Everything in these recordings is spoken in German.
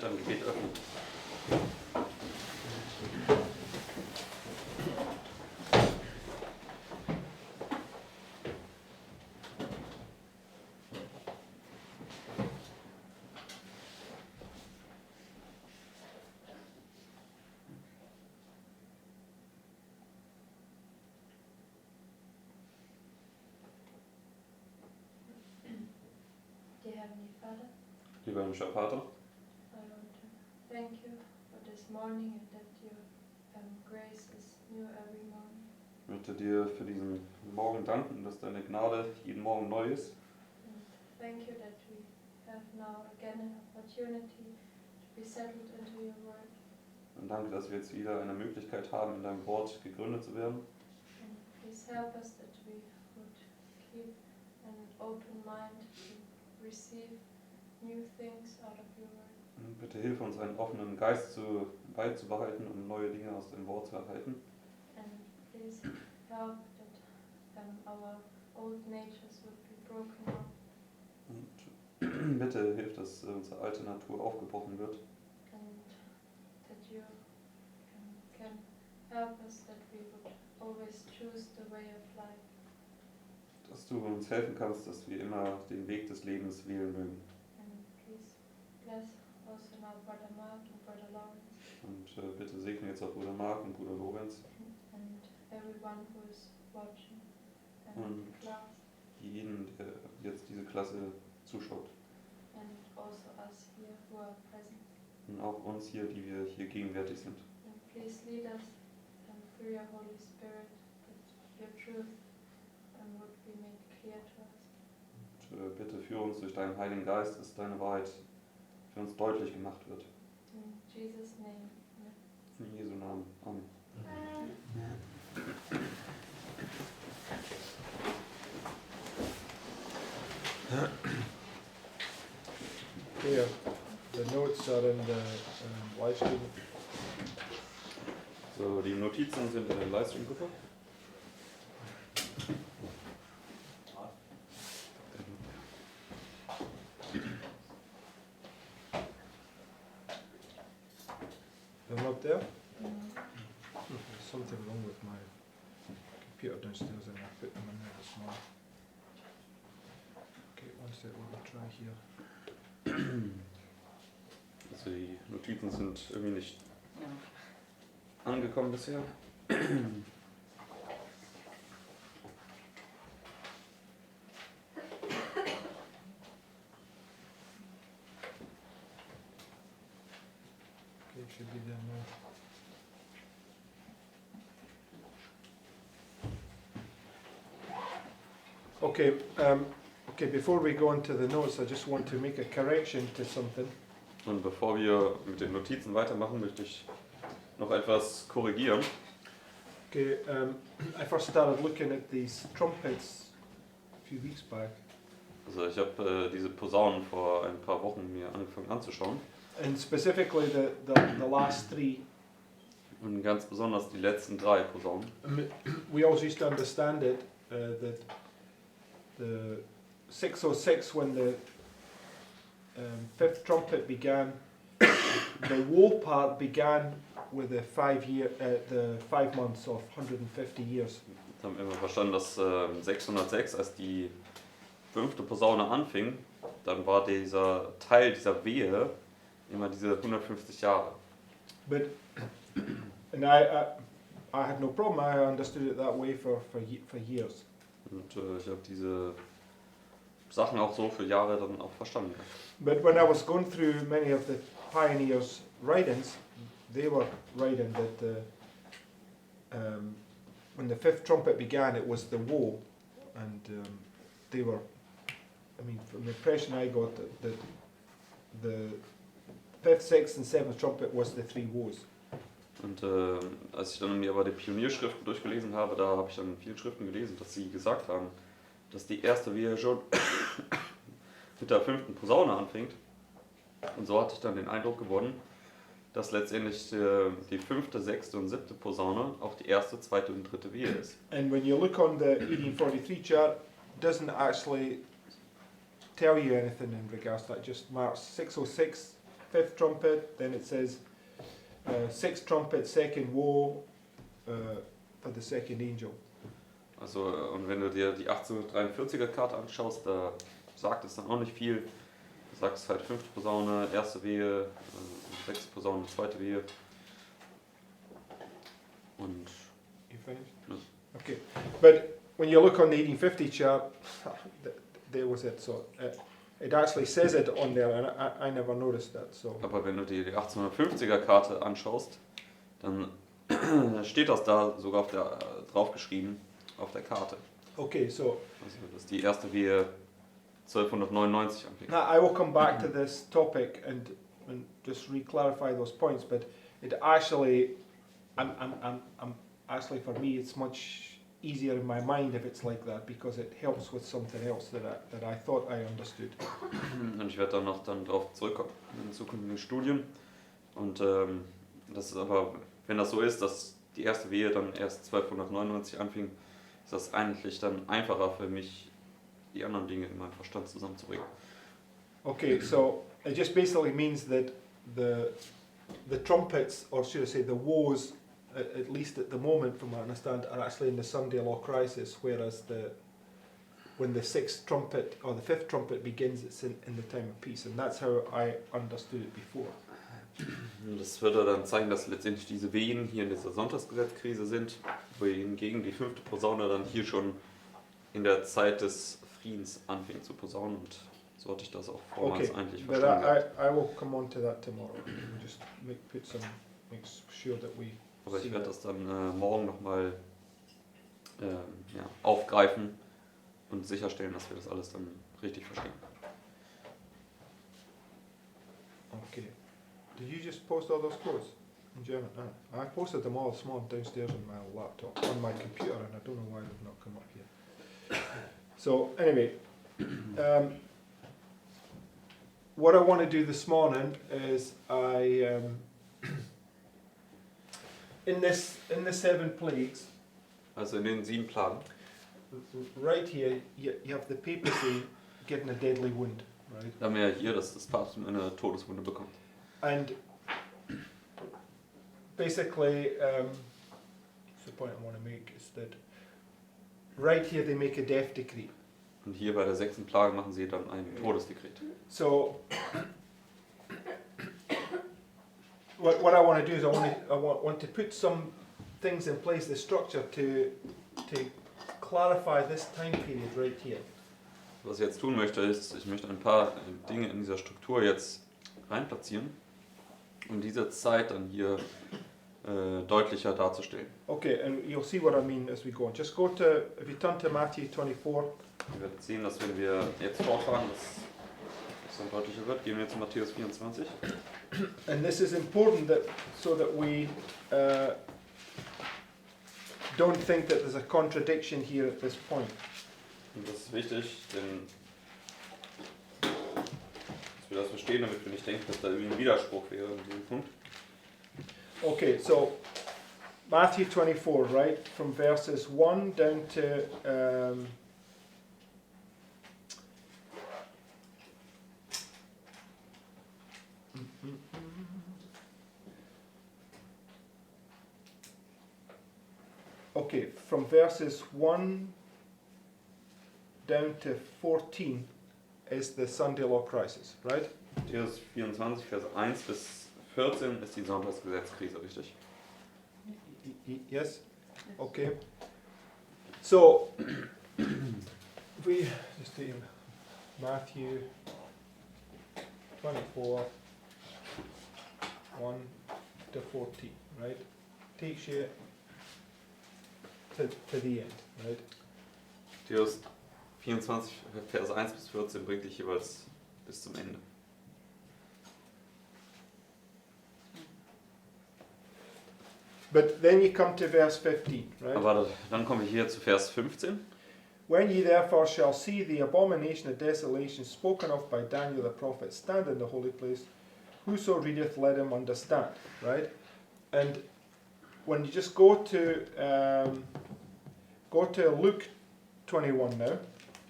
möchte ein Gebet öffnen. Dear Heavenly Father, Lieber himmlischer Vater, I want to thank you for this morning and that your grace is new every morning. ich möchte dir für diesen Morgen danken, dass deine Gnade jeden Morgen neu ist. And thank you that we have now again an opportunity to be settled into your word. Und danke, dass wir jetzt wieder eine Möglichkeit haben, in deinem Wort gegründet zu werden. And please help us that we would keep an open mind to receive new things out of your word. Und bitte hilf uns, einen offenen Geist beizubehalten, um neue Dinge aus deinem Wort zu erhalten. And please help that our old natures would be broken up. Und bitte hilf, dass unsere alte Natur aufgebrochen wird. And that you can help us that we would always choose the way of life. Dass du uns helfen kannst, dass wir immer den Weg des Lebens wählen mögen. And please bless also now Brother Mark and Brother Lawrence Und bitte segne jetzt auch Bruder Mark und Bruder Lorenz. and everyone who is watching Und class jeden, der jetzt diese Klasse zuschaut. and also us here who are present. Und auch uns hier, die wir hier gegenwärtig sind. And please lead us through your Holy Spirit that your truth would be made clear to us. Und bitte führe uns durch deinen Heiligen Geist, dass deine Wahrheit für uns deutlich gemacht wird. In Jesus' name. Amen. In Jesu Namen. Amen. Okay, the notes are in the live stream. So, die Notizen sind in der Livestream-Gruppe. They're not there? Mm. There's something wrong with my computer downstairs and I put them in there this morning. Okay, one sec, we'll try here. Also die Notizen sind irgendwie nicht angekommen bisher. Okay, it should be there now. Okay, before we go into the notes, I just want to make a correction to something. Und bevor wir mit den Notizen weitermachen, möchte ich noch etwas korrigieren. Okay, I first started looking at these trumpets a few weeks back. Also ich habe diese Posaunen vor ein paar Wochen mir angefangen anzuschauen. And specifically the last three. Und ganz besonders die letzten 3 Posaunen. We always used to understand it that the 606, when the fifth trumpet began, the woe part began with the 5 months of 150 years. Wir haben immer verstanden, dass 606, als die 5. Posaune anfing, dann war dieser Teil dieser Wehe immer diese 150 Jahre. But and I had no problem. I understood it that way for years. Und ich habe diese Sachen auch so für Jahre dann auch verstanden. But when I was going through many of the pioneers' writings, they were writing that when the fifth trumpet began, it was the woe, and they were. I mean, from the impression I got, that the fifth, sixth, and seventh trumpet was the 3 woes. Und als ich dann mir aber die Pionierschriften durchgelesen habe, da habe ich dann in vielen Schriften gelesen, dass sie gesagt haben, dass die erste Wehe schon mit der 5. Posaune anfängt. Und so hatte ich dann den Eindruck gewonnen, dass letztendlich die 5., 6. und 7. Posaune auch die 1., 2. und 3. Wehe ist. And when you look on the 1843 chart, it doesn't actually tell you anything in regards to that. It just marks 606 fifth trumpet, then it says sixth trumpet, second woe for the second angel. Also, und wenn du dir die 1843er Karte anschaust, da sagt es dann auch nicht viel. Du sagst halt fünfte Posaune, erste Wehe, sechste Posaune, zweite Wehe. Und You finished? Yes. Okay, but when you look on the 1850 chart, there was it. So it actually says it on there, and I never noticed that. So aber wenn du dir die 1850er Karte anschaust, dann steht das da sogar auf der, draufgeschrieben auf der Karte. okay, so Also, dass die erste Wehe 1299 anfängt. now I will come back to this topic and just re-clarify those points. But it actually, I'm actually for me, it's much easier in my mind if it's like that because it helps with something else that I thought I understood. Und ich werde dann noch drauf zurückkommen in den zukünftigen Studien. Und das ist aber, wenn das so ist, dass die erste Wehe dann erst 1299 anfing, ist das eigentlich dann einfacher für mich, die anderen Dinge in meinem Verstand zusammenzubringen. Okay, so it just basically means that the trumpets, or should I say the woes, at least at the moment from what I understand, are actually in the Sunday law crisis, whereas when the sixth trumpet or the fifth trumpet begins, it's in the time of peace, and that's how I understood it before. Das würde dann zeigen, dass letztendlich diese Wehen hier in dieser Sonntagsgesetzkrise sind, wohingegen die fünfte Posaune dann hier schon in der Zeit des Friedens anfing zu posaunen, und so hatte ich das auch vormals Okay, eigentlich but verstanden. I will come on to that tomorrow. We'll just make sure that we Aber ich see werde that. das dann morgen nochmal aufgreifen und sicherstellen, dass wir das alles dann richtig verstehen. Okay. Did you just post all those quotes in German? No. I posted them all this morning downstairs on my laptop, on my computer, and I don't know why they've not come up here. So anyway, what I want to do this morning is in the 7 plagues, Also in den 7 Plagen, right here you have the papacy getting a deadly wound, right? da haben wir ja hier, dass das Papsttum eine Todeswunde bekommt. And basically, the point I want to make is that right here they make a death decree. Und hier bei der 6. Plage machen sie dann ein Todesdekret. So, what I want to do is I want to put some things in place, the structure to clarify this time period right here. Was ich jetzt tun möchte, ist, ich möchte ein paar Dinge in dieser Struktur jetzt reinplatzieren, um diese Zeit dann hier deutlicher darzustellen. Okay, and you'll see what I mean as we go on. Just if you turn to Matthew 24. Ihr werdet sehen, dass wenn wir jetzt fortfahren, dass es dann deutlicher wird. Gehen wir jetzt zu Matthäus 24. And this is important so that we don't think that there's a contradiction here at this point. Und das ist wichtig, denn dass wir das verstehen, damit wir nicht denken, dass da irgendwie ein Widerspruch wäre in diesem Punkt. Okay, so Matthew 24, right, from verses 1 down to okay, from verses 1 down to 14 is the Sunday law crisis, right? Matthäus 24, Vers 1 bis 14 ist die Sonntagsgesetzkrise, richtig? Yes? Okay. So, if we just take Matthew 24, 1 to 14, right? Takes you to the end, right? Matthäus 24, Vers 1 bis 14 bringt dich jeweils bis zum Ende. But then you come to verse 15, right? Aber dann kommen wir hier zu Vers 15. When ye therefore shall see the abomination of desolation spoken of by Daniel the prophet stand in the holy place, whoso readeth, let him understand, right? And when you just go to Luke 21 now,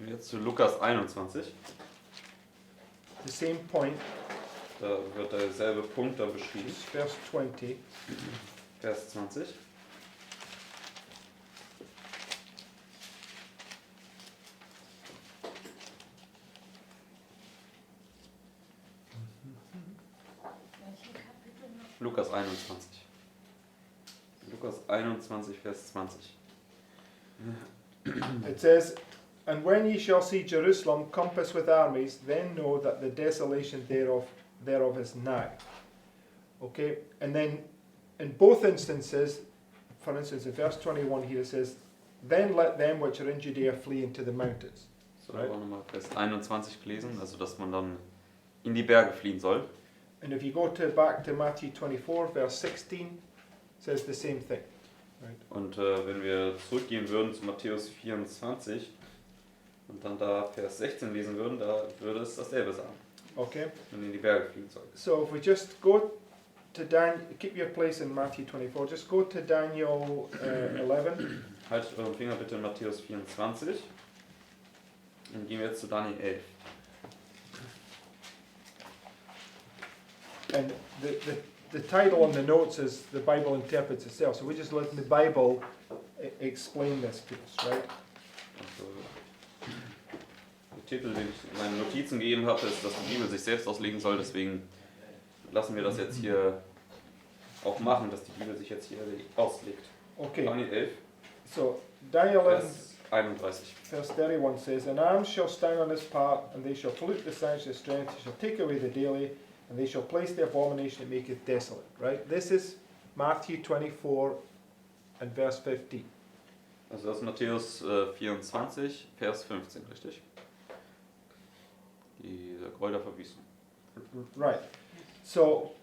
Jetzt zu Lukas 21. the same point. Da wird derselbe Punkt dann beschrieben. It's verse 20. Vers 20. Lukas 21. Lukas 21, Vers 20. It says, "And when ye shall see Jerusalem compassed with armies, then know that the desolation thereof is nigh." Okay, and then in both instances, for instance, in verse 21 here it says, "Then let them which are in Judea flee into the mountains." So, da haben wir nochmal Vers 21 gelesen, also dass man dann in die Berge fliehen soll. And if you go back to Matthew 24, verse 16, it says the same thing. Right? Und wenn wir zurückgehen würden zu Matthäus 24 und dann da Vers 16 lesen würden, da würde es dasselbe sagen, Okay, dass man in die Berge fliehen soll. so if we just go to Daniel, keep your place in Matthew 24, just go to Daniel 11. Haltet euren Finger bitte in Matthäus 24 und gehen wir jetzt zu Daniel 11. And the title on the notes is The Bible Interprets Itself. So we're just letting the Bible explain this to us, right? Also, der Titel, den ich in meinen Notizen gegeben habe, ist, dass die Bibel sich selbst auslegen soll. Deswegen lassen wir das jetzt hier auch machen, dass die Bibel sich jetzt hier auslegt. Okay, Daniel 11, so Daniel 11, Vers 31. verse 31 says, "An arm shall stand on his part, and they shall pollute the sanctuary of strength, they shall take away the daily, and they shall place the abomination that maketh desolate." Right? This is Matthew 24 and verse 15. Also das ist Matthäus 24, Vers 15, richtig? Die Gräuel der Verwüstung. Right. So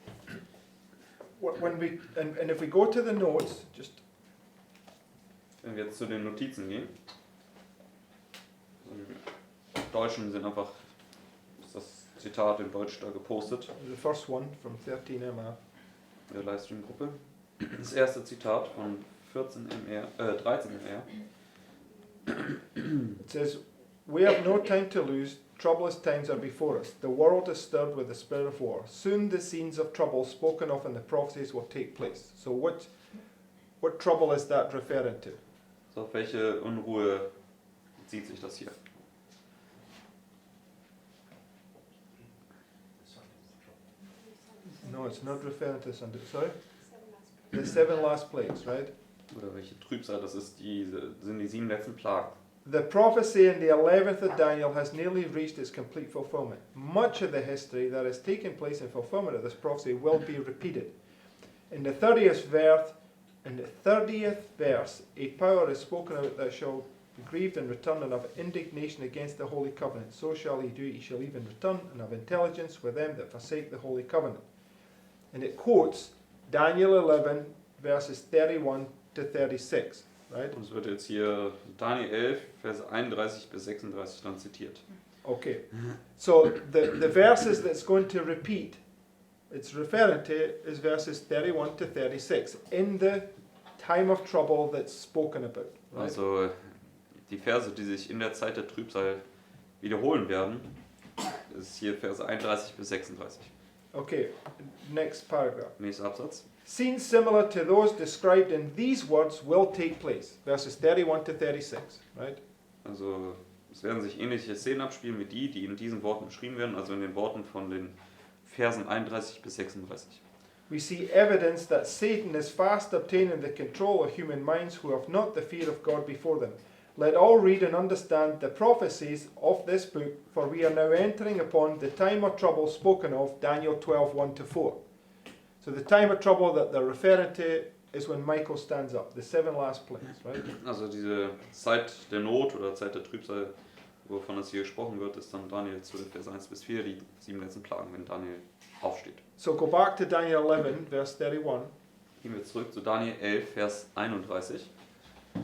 when we and if we go to the notes, just Wenn wir jetzt zu den Notizen gehen, im Deutschen sind einfach, ist das Zitat in Deutsch da gepostet, the first one from 13MR. in der Livestream-Gruppe. Das erste Zitat von 13MR. It says, "We have no time to lose. Troublous times are before us. The world is stirred with the spirit of war. Soon the scenes of trouble spoken of in the prophecies will take place." So what trouble is that referring to? So, auf welche Unruhe bezieht sich das hier? No, it's not referring to Sunday. Sorry? The 7 last plagues, right? Oder welche Trübsal, das ist sind die 7 letzten Plagen. The prophecy in the 11th of Daniel has nearly reached its complete fulfillment. Much of the history that has taken place in fulfillment of this prophecy will be repeated. In the 30th verse, a power is spoken of that shall be grieved and return and have indignation against the holy covenant. So shall he do, he shall even return and have intelligence with them that forsake the holy covenant. And it quotes Daniel 11 verses 31 to 36, right? Und es wird jetzt hier Daniel 11, Vers 31 bis 36 dann zitiert. Okay, so the verses that's going to repeat, it's referring to, is verses 31 to 36, in the time of trouble that's spoken about. Right? Also die Verse, die sich in der Zeit der Trübsal wiederholen werden, ist hier Verse 31 bis 36. Okay, next paragraph. Nächster Absatz. Scenes similar to those described in these words will take place. Verses 31 to 36, right? Also es werden sich ähnliche Szenen abspielen wie die in diesen Worten beschrieben werden, also in den Worten von den Versen 31 bis 36. We see evidence that Satan is fast obtaining the control of human minds who have not the fear of God before them. Let all read and understand the prophecies of this book, for we are now entering upon the time of trouble spoken of, Daniel 12, 1 to 4. So the time of trouble that they're referring to is when Michael stands up, the 7 last plagues, right? Also diese Zeit der Not oder Zeit der Trübsal, wovon es hier gesprochen wird, ist dann Daniel 12, Vers 1 bis 4, die 7 letzten Plagen, wenn Daniel aufsteht. So go back to Daniel 11, verse 31. Gehen wir zurück zu Daniel 11, Vers 31.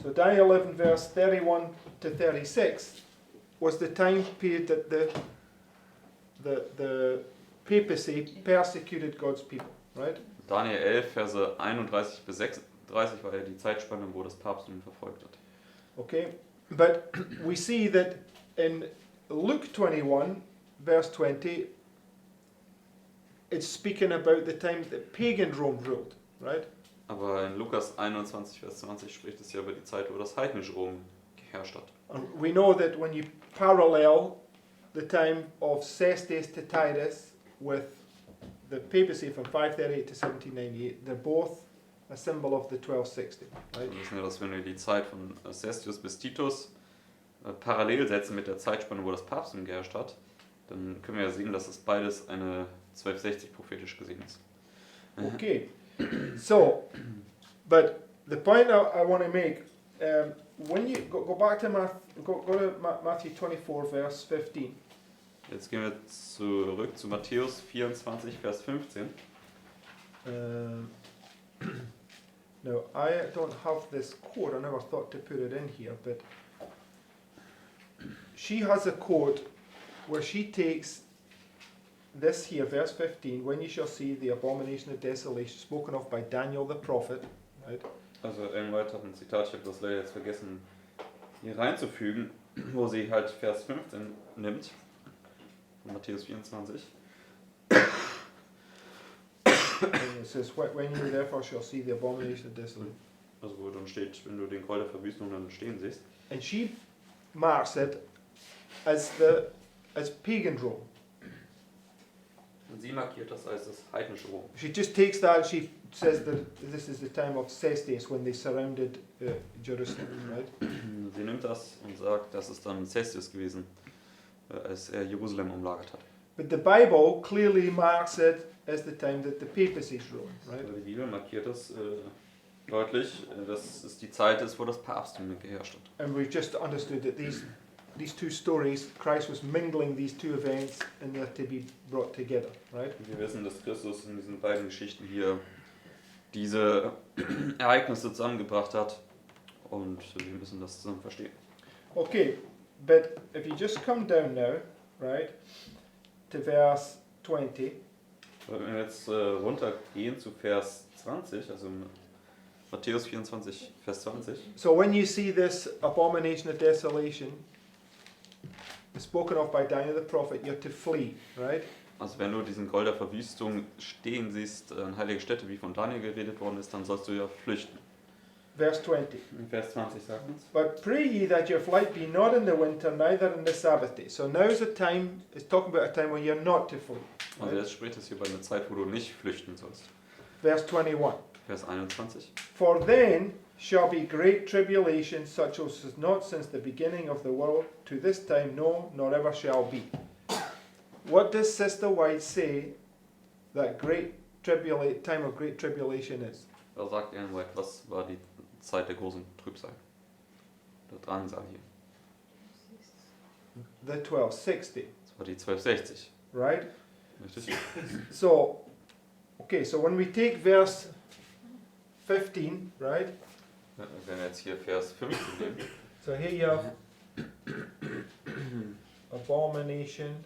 So Daniel 11, verse 31 to 36 was the time period that the papacy persecuted God's people, right? Daniel 11, Verse 31 bis 36 war ja die Zeitspanne, wo das Papsttum verfolgt hat. Okay, but we see that in Luke 21, verse 20, it's speaking about the time that pagan Rome ruled, right? Aber in Lukas 21, Vers 20 spricht es ja über die Zeit, wo das heidnische Rom geherrscht hat. And we know that when you parallel the time of Cestus to Titus with the papacy from 538 to 1798, they're both a symbol of the 1260, right? Wir wissen ja, dass wenn wir die Zeit von Cestius bis Titus parallel setzen mit der Zeitspanne, wo das Papsttum geherrscht hat, dann können wir ja sehen, dass es beides eine 1260 prophetisch gesehen ist. Okay, so, but the point I want to make, when you go back to Matthew 24, verse 15. Jetzt gehen wir zurück zu Matthäus 24, Vers 15. Now, I don't have this quote, I never thought to put it in here, but she has a quote where she takes this here, verse 15, when you shall see the abomination of desolation, spoken of by Daniel the prophet, right? Also ein weiteres Zitat, ich habe das leider jetzt vergessen hier reinzufügen, wo sie halt Vers 15 nimmt, von Matthäus 24. And it says, when you therefore shall see the abomination of desolation. Also wo dann steht, wenn du den Gräuel der Verwüstung dann stehen siehst. And she marks it as pagan Rome. Und sie markiert das als das heidnische Rom. She just takes that and she says that this is the time of Cestus when they surrounded Jerusalem, right? Sie nimmt das und sagt, das ist dann Cestius gewesen, als er Jerusalem umlagert hat. But the Bible clearly marks it as the time that the papacy ruled, right? Also die Bibel markiert das deutlich, dass es die Zeit ist, wo das Papsttum geherrscht hat. And we've just understood that these two stories, Christ was mingling these two events and they're to be brought together, right? Wir wissen, dass Christus in diesen beiden Geschichten hier diese Ereignisse zusammengebracht hat und wir müssen das zusammen verstehen. Okay, but if you just come down now, right, to verse 20. Wenn wir jetzt runtergehen zu Vers 20, also Matthäus 24, Vers 20. So when you see this abomination of desolation spoken of by Daniel the prophet, you're to flee, right? Also wenn du diesen Gräuel der Verwüstung stehen siehst, eine heilige Stätte, wie von Daniel geredet worden ist, dann sollst du ja flüchten. Verse 20. In Vers 20 sagt uns. But pray ye that your flight be not in the winter, neither in the Sabbath day. So now's the time, it's talking about a time when you're not to flee. Also jetzt spricht es hier über eine Zeit, wo du nicht flüchten sollst. Verse 21. Vers 21. For then shall be great tribulation, such as is not since the beginning of the world to this time, no, nor ever shall be. What does Sister White say that time of great tribulation is? Da sagt Ellen White, was war die Zeit der großen Trübsal? Der Drangsal hier. The 1260, Das war die 1260. right? Richtig? So, okay, so when we take verse 15, right? Ja, wenn wir jetzt hier Vers 15 nehmen. So here you have abomination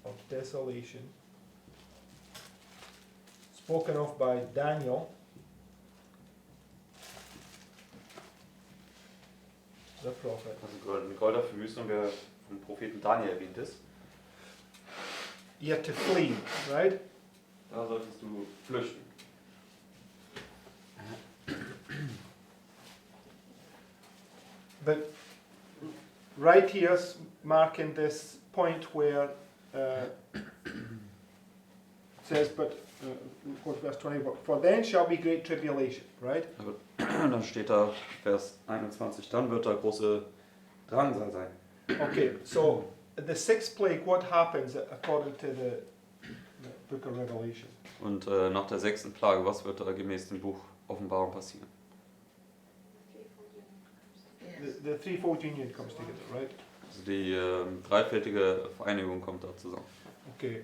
of desolation, spoken of by Daniel, the prophet. Also eine Gräuel der Verwüstung, der vom Propheten Daniel erwähnt ist. You're to flee, right? Da solltest du flüchten. But right here's marking this point where it says, but verse 20, for then shall be great tribulation, right? Dann steht da Vers 21, dann wird da große Drangsal sein. Okay, so the sixth plague, what happens according to the book of Revelation? Und nach der 6. Plage, was wird da gemäß dem Buch Offenbarung passieren? The threefold union comes together, right? Also die dreifältige Vereinigung kommt da zusammen. Okay.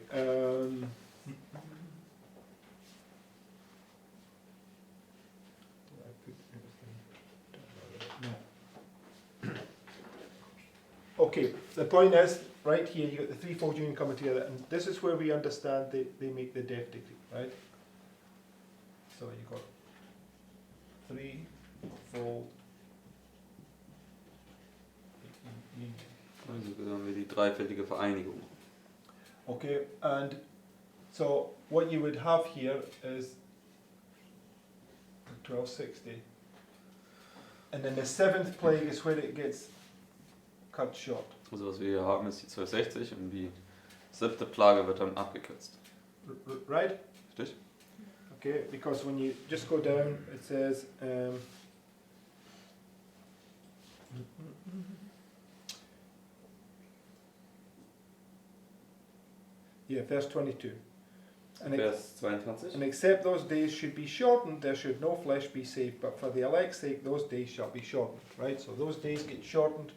Okay, the point is, right here, you got the threefold union coming together, and this is where we understand they make the death decree, right? So you got threefold union. Also haben wir die dreifältige Vereinigung. Okay, and so what you would have here is 1260. And then the seventh plague is where it gets cut short. Also was wir hier haben, ist die 1260 und die 7. Plage wird dann abgekürzt. Right? Richtig? Okay, because when you just go down, it says, yeah, verse 22. Vers 22. And except those days should be shortened, there should no flesh be saved, but for the elect's sake, those days shall be shortened. Right? So those days get shortened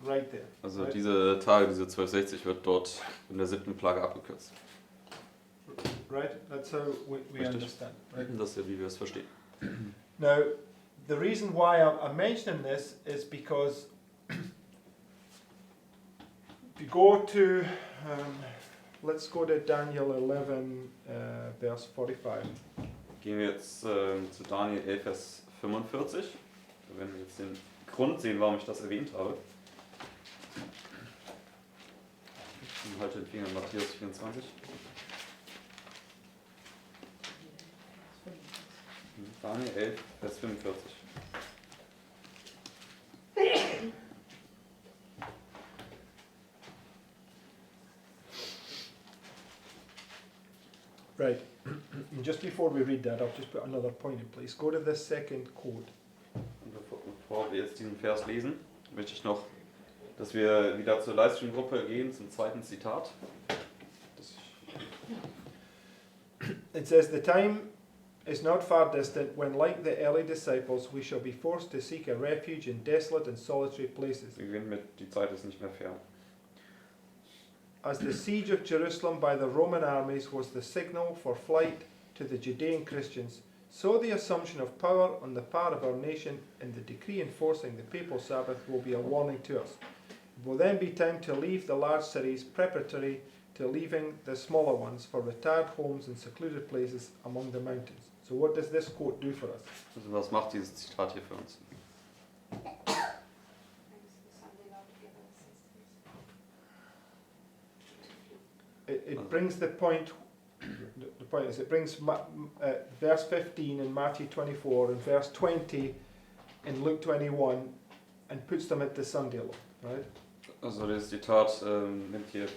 right there. Also right? diese Tage, diese 1260 wird dort in der 7. Plage abgekürzt. Right? That's how we Richtig. understand. Right? Das ist ja, wie wir es verstehen. Now, the reason why I'm mentioning this is because if you go to, let's go to Daniel 11, verse 45. Gehen wir jetzt zu Daniel 11, Vers 45. Da werden wir jetzt den Grund sehen, warum ich das erwähnt habe. Und halte den Finger in Matthäus 24. Daniel 11, Vers 45. Right. And just before we read that, I'll just put another point in place. Go to the second quote. Und bevor wir jetzt diesen Vers lesen, möchte ich noch, dass wir wieder zur Livestream-Gruppe gehen, zum zweiten Zitat. It says, "The time is not far distant when, like the early disciples, we shall be forced to seek a refuge in desolate and solitary places. Wir gehen mit, die Zeit ist nicht mehr fern. As the siege of Jerusalem by the Roman armies was the signal for flight to the Judean Christians, so the assumption of power on the part of our nation and the decree enforcing the papal Sabbath will be a warning to us. It will then be time to leave the large cities preparatory to leaving the smaller ones for retired homes and secluded places among the mountains." So what does this quote do for us? Also was macht dieses Zitat hier für uns? It brings the point, the point is it brings verse 15 in Matthew 24 and verse 20 in Luke 21 and puts them at the Sunday law, right? Also das Zitat nimmt hier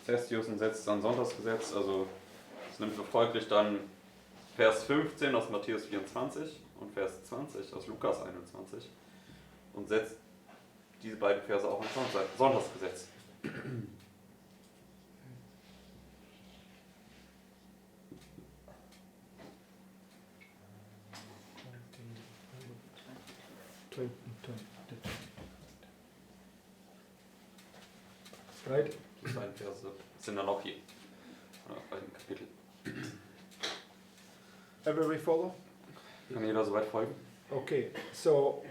Cestius und setzt es an Sonntagsgesetz, also es nimmt folglich dann Vers 15 aus Matthäus 24 und Vers 20 aus Lukas 21 und setzt diese beiden Verse auch an Sonntagsgesetz. Right? Die beiden Verse sind dann auch hier, beiden Kapitel. Everybody follow? Kann jeder soweit folgen? Okay, so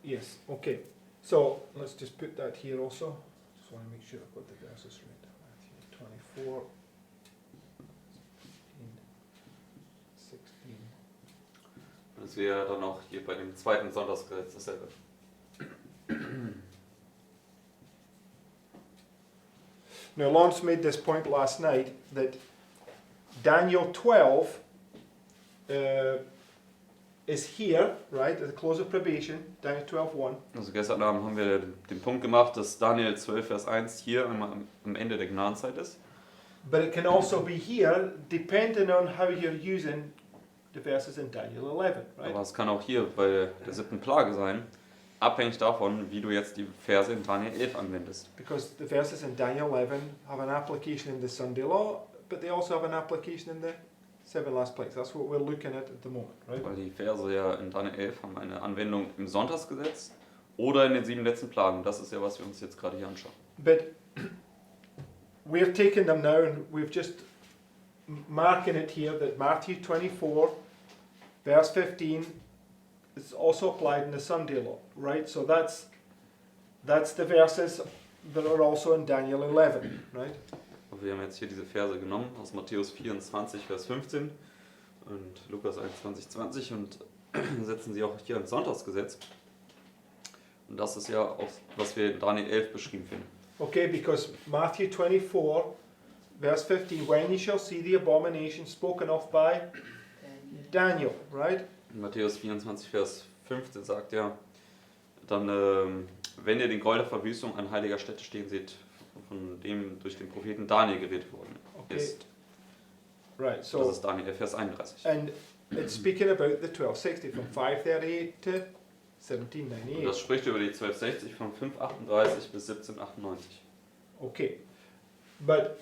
yes, okay. So let's just put that here also. Just want to make sure I've got the verses right. Matthew 24, 16. Das wäre dann auch hier bei dem zweiten Sonntagsgesetz dasselbe. Now, Lawrence made this point last night that Daniel 12 is here, right, at the close of probation, Daniel 12:1. Also gestern Abend haben wir den Punkt gemacht, dass Daniel 12, Vers 1 hier am Ende der Gnadenzeit ist. But it can also be here, depending on how you're using the verses in Daniel 11, right? Aber es kann auch hier bei der 7. Plage sein, abhängig davon, wie du jetzt die Verse in Daniel 11 anwendest. Because the verses in Daniel 11 have an application in the Sunday law, but they also have an application in the 7 last plagues. That's what we're looking at the moment, right? Weil die Verse ja in Daniel 11 haben eine Anwendung im Sonntagsgesetz oder in den 7 letzten Plagen. Das ist ja, was wir uns jetzt gerade hier anschauen. But we're taking them now and we've just marking it here that Matthew 24, verse 15 is also applied in the Sunday law, right? So that's the verses that are also in Daniel 11, right? Wir haben jetzt hier diese Verse genommen aus Matthäus 24, Vers 15 und Lukas 21, 20 und setzen sie auch hier ins Sonntagsgesetz. Und das ist ja auch, was wir in Daniel 11 beschrieben finden. Okay, because Matthew 24, verse 15, when you shall see the abomination spoken of by Daniel, right? In Matthäus 24, Vers 15 sagt er, dann, wenn ihr den Gräuel der Verwüstung an heiliger Stätte stehen seht, von dem durch den Propheten Daniel geredet worden ist. Right, Das so, ist Daniel 11, Vers 31. and it's speaking about the 1260 from 538 to Und 1798. das spricht über die 1260 von 538 bis 1798. Okay, but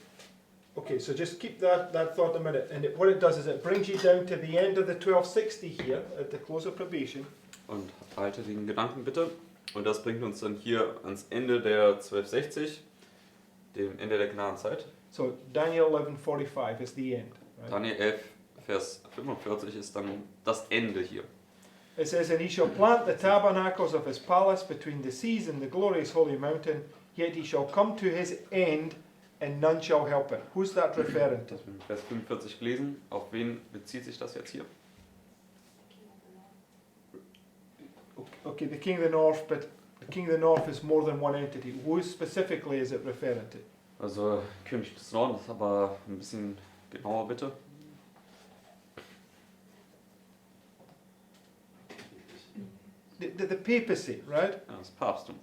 okay, so just keep that thought a minute. And what it does is it brings you down to the end of the 1260 here at the close of probation. Und halte den Gedanken bitte. Und das bringt uns dann hier ans Ende der 1260, dem Ende der Gnadenzeit. So Daniel 11:45 is the end. Right? Daniel 11, Vers 45 ist dann das Ende hier. It says, and he shall plant the tabernacles of his palace between the seas and the glorious holy mountain, yet he shall come to his end, and none shall help him. Who's that referring to? Das haben wir in Vers 45 gelesen. Auf wen bezieht sich das jetzt hier? Okay, the king of the north, but the king of the north is more than one entity. Who specifically is it referring to? Also König des Nordens, aber ein bisschen genauer bitte. The papacy, right? Ja, das Papsttum.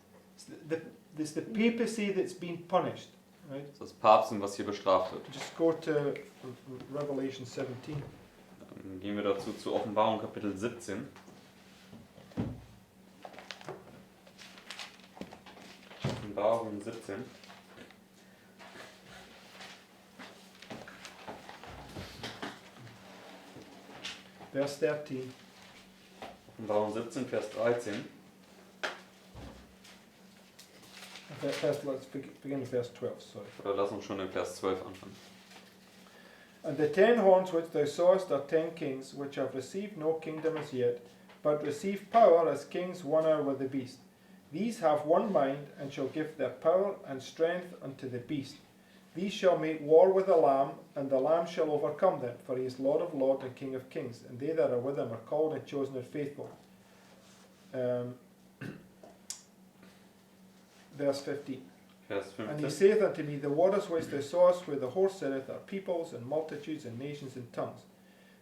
It's the papacy that's been punished, right? Das ist das Papsttum, was hier bestraft wird. Just go to Revelation 17. Dann gehen wir dazu zu Offenbarung Kapitel 17. Offenbarung 17. Verse 13. Offenbarung 17, Vers 13. Let's begin with verse 12, sorry. Oder lass uns schon in Vers 12 anfangen. And the 10 horns which thou sawest are 10 kings, which have received no kingdom as yet, but receive power as kings 1 hour with the beast. These have one mind, and shall give their power and strength unto the beast. These shall make war with the Lamb, and the Lamb shall overcome them, for he is Lord of lords and King of kings, and they that are with him are called and chosen and faithful. Verse 15. Vers And he 15. saith unto me, the waters which thou sawest where the horse sitteth are peoples and multitudes and nations and tongues.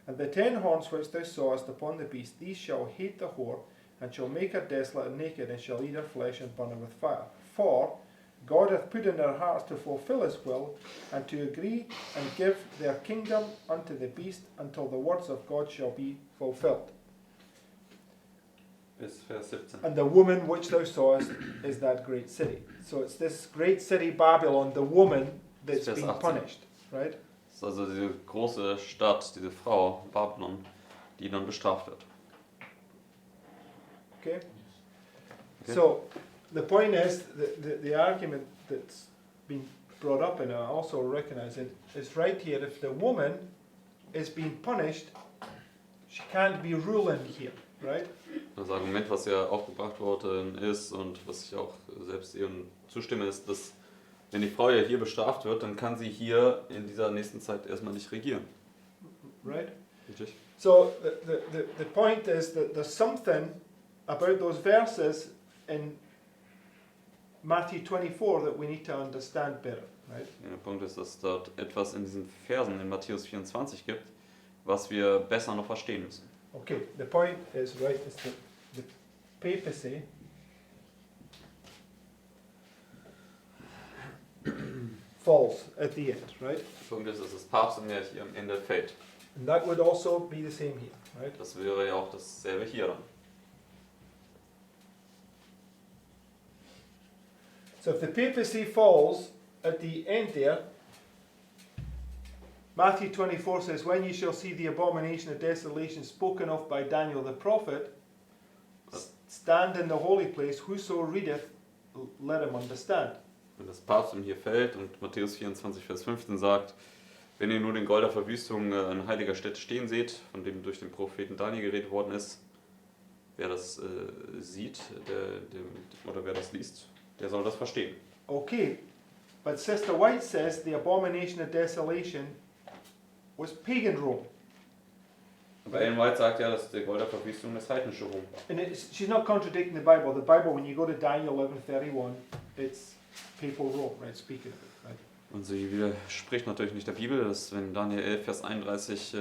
And the 10 horns which thou sawest upon the beast, these shall hate the whore, and shall make her desolate and naked, and shall eat her flesh and burn her with fire. For God hath put in their hearts to fulfill his will, and to agree and give their kingdom unto the beast, until the words of God shall be fulfilled. Bis Vers 17. And the woman which thou sawest is that great city. So it's this great city Babylon, the woman that's Vers been 18. punished, right? Das ist also diese große Stadt, diese Frau, Babylon, die dann bestraft wird. Okay? Okay. So the point is, the argument that's been brought up, and I also recognize it, is right here. If the woman is being punished, she can't be ruling here, right? Das Argument, was ja aufgebracht worden ist und was ich auch selbst eben zustimme, ist, dass wenn die Frau ja hier bestraft wird, dann kann sie hier in dieser nächsten Zeit erstmal nicht regieren. Right? Richtig? So the point is that there's something about those verses in Matthew 24 that we need to understand better, right? Ja, der Punkt ist, dass es dort etwas in diesen Versen in Matthäus 24 gibt, was wir besser noch verstehen müssen. Okay, the point is, right, is that the papacy falls at the end, right? Der Punkt ist, dass das Papsttum ja hier am Ende fällt. And that would also be the same here, right? Das wäre ja auch dasselbe hier dann. So if the papacy falls at the end there, Matthew 24 says, when you shall see the abomination of desolation spoken of by Daniel the prophet, stand in the holy place, whoso readeth, let him understand. Wenn das Papsttum hier fällt und Matthäus 24, Vers 15 sagt, wenn ihr nur den Gräuel der Verwüstung an heiliger Stätte stehen seht, von dem durch den Propheten Daniel geredet worden ist, wer das sieht, oder wer das liest, der soll das verstehen. Okay, but Sister White says the abomination of desolation was pagan Rome. Aber Ellen White sagt ja, dass der Groll der Verwüstung das heidnische Rom war. And she's not contradicting the Bible. The Bible, when you go to Daniel 11:31, it's papal Rome, right, speaking of it, right? Und sie widerspricht natürlich nicht der Bibel, dass wenn Daniel 11, Vers 31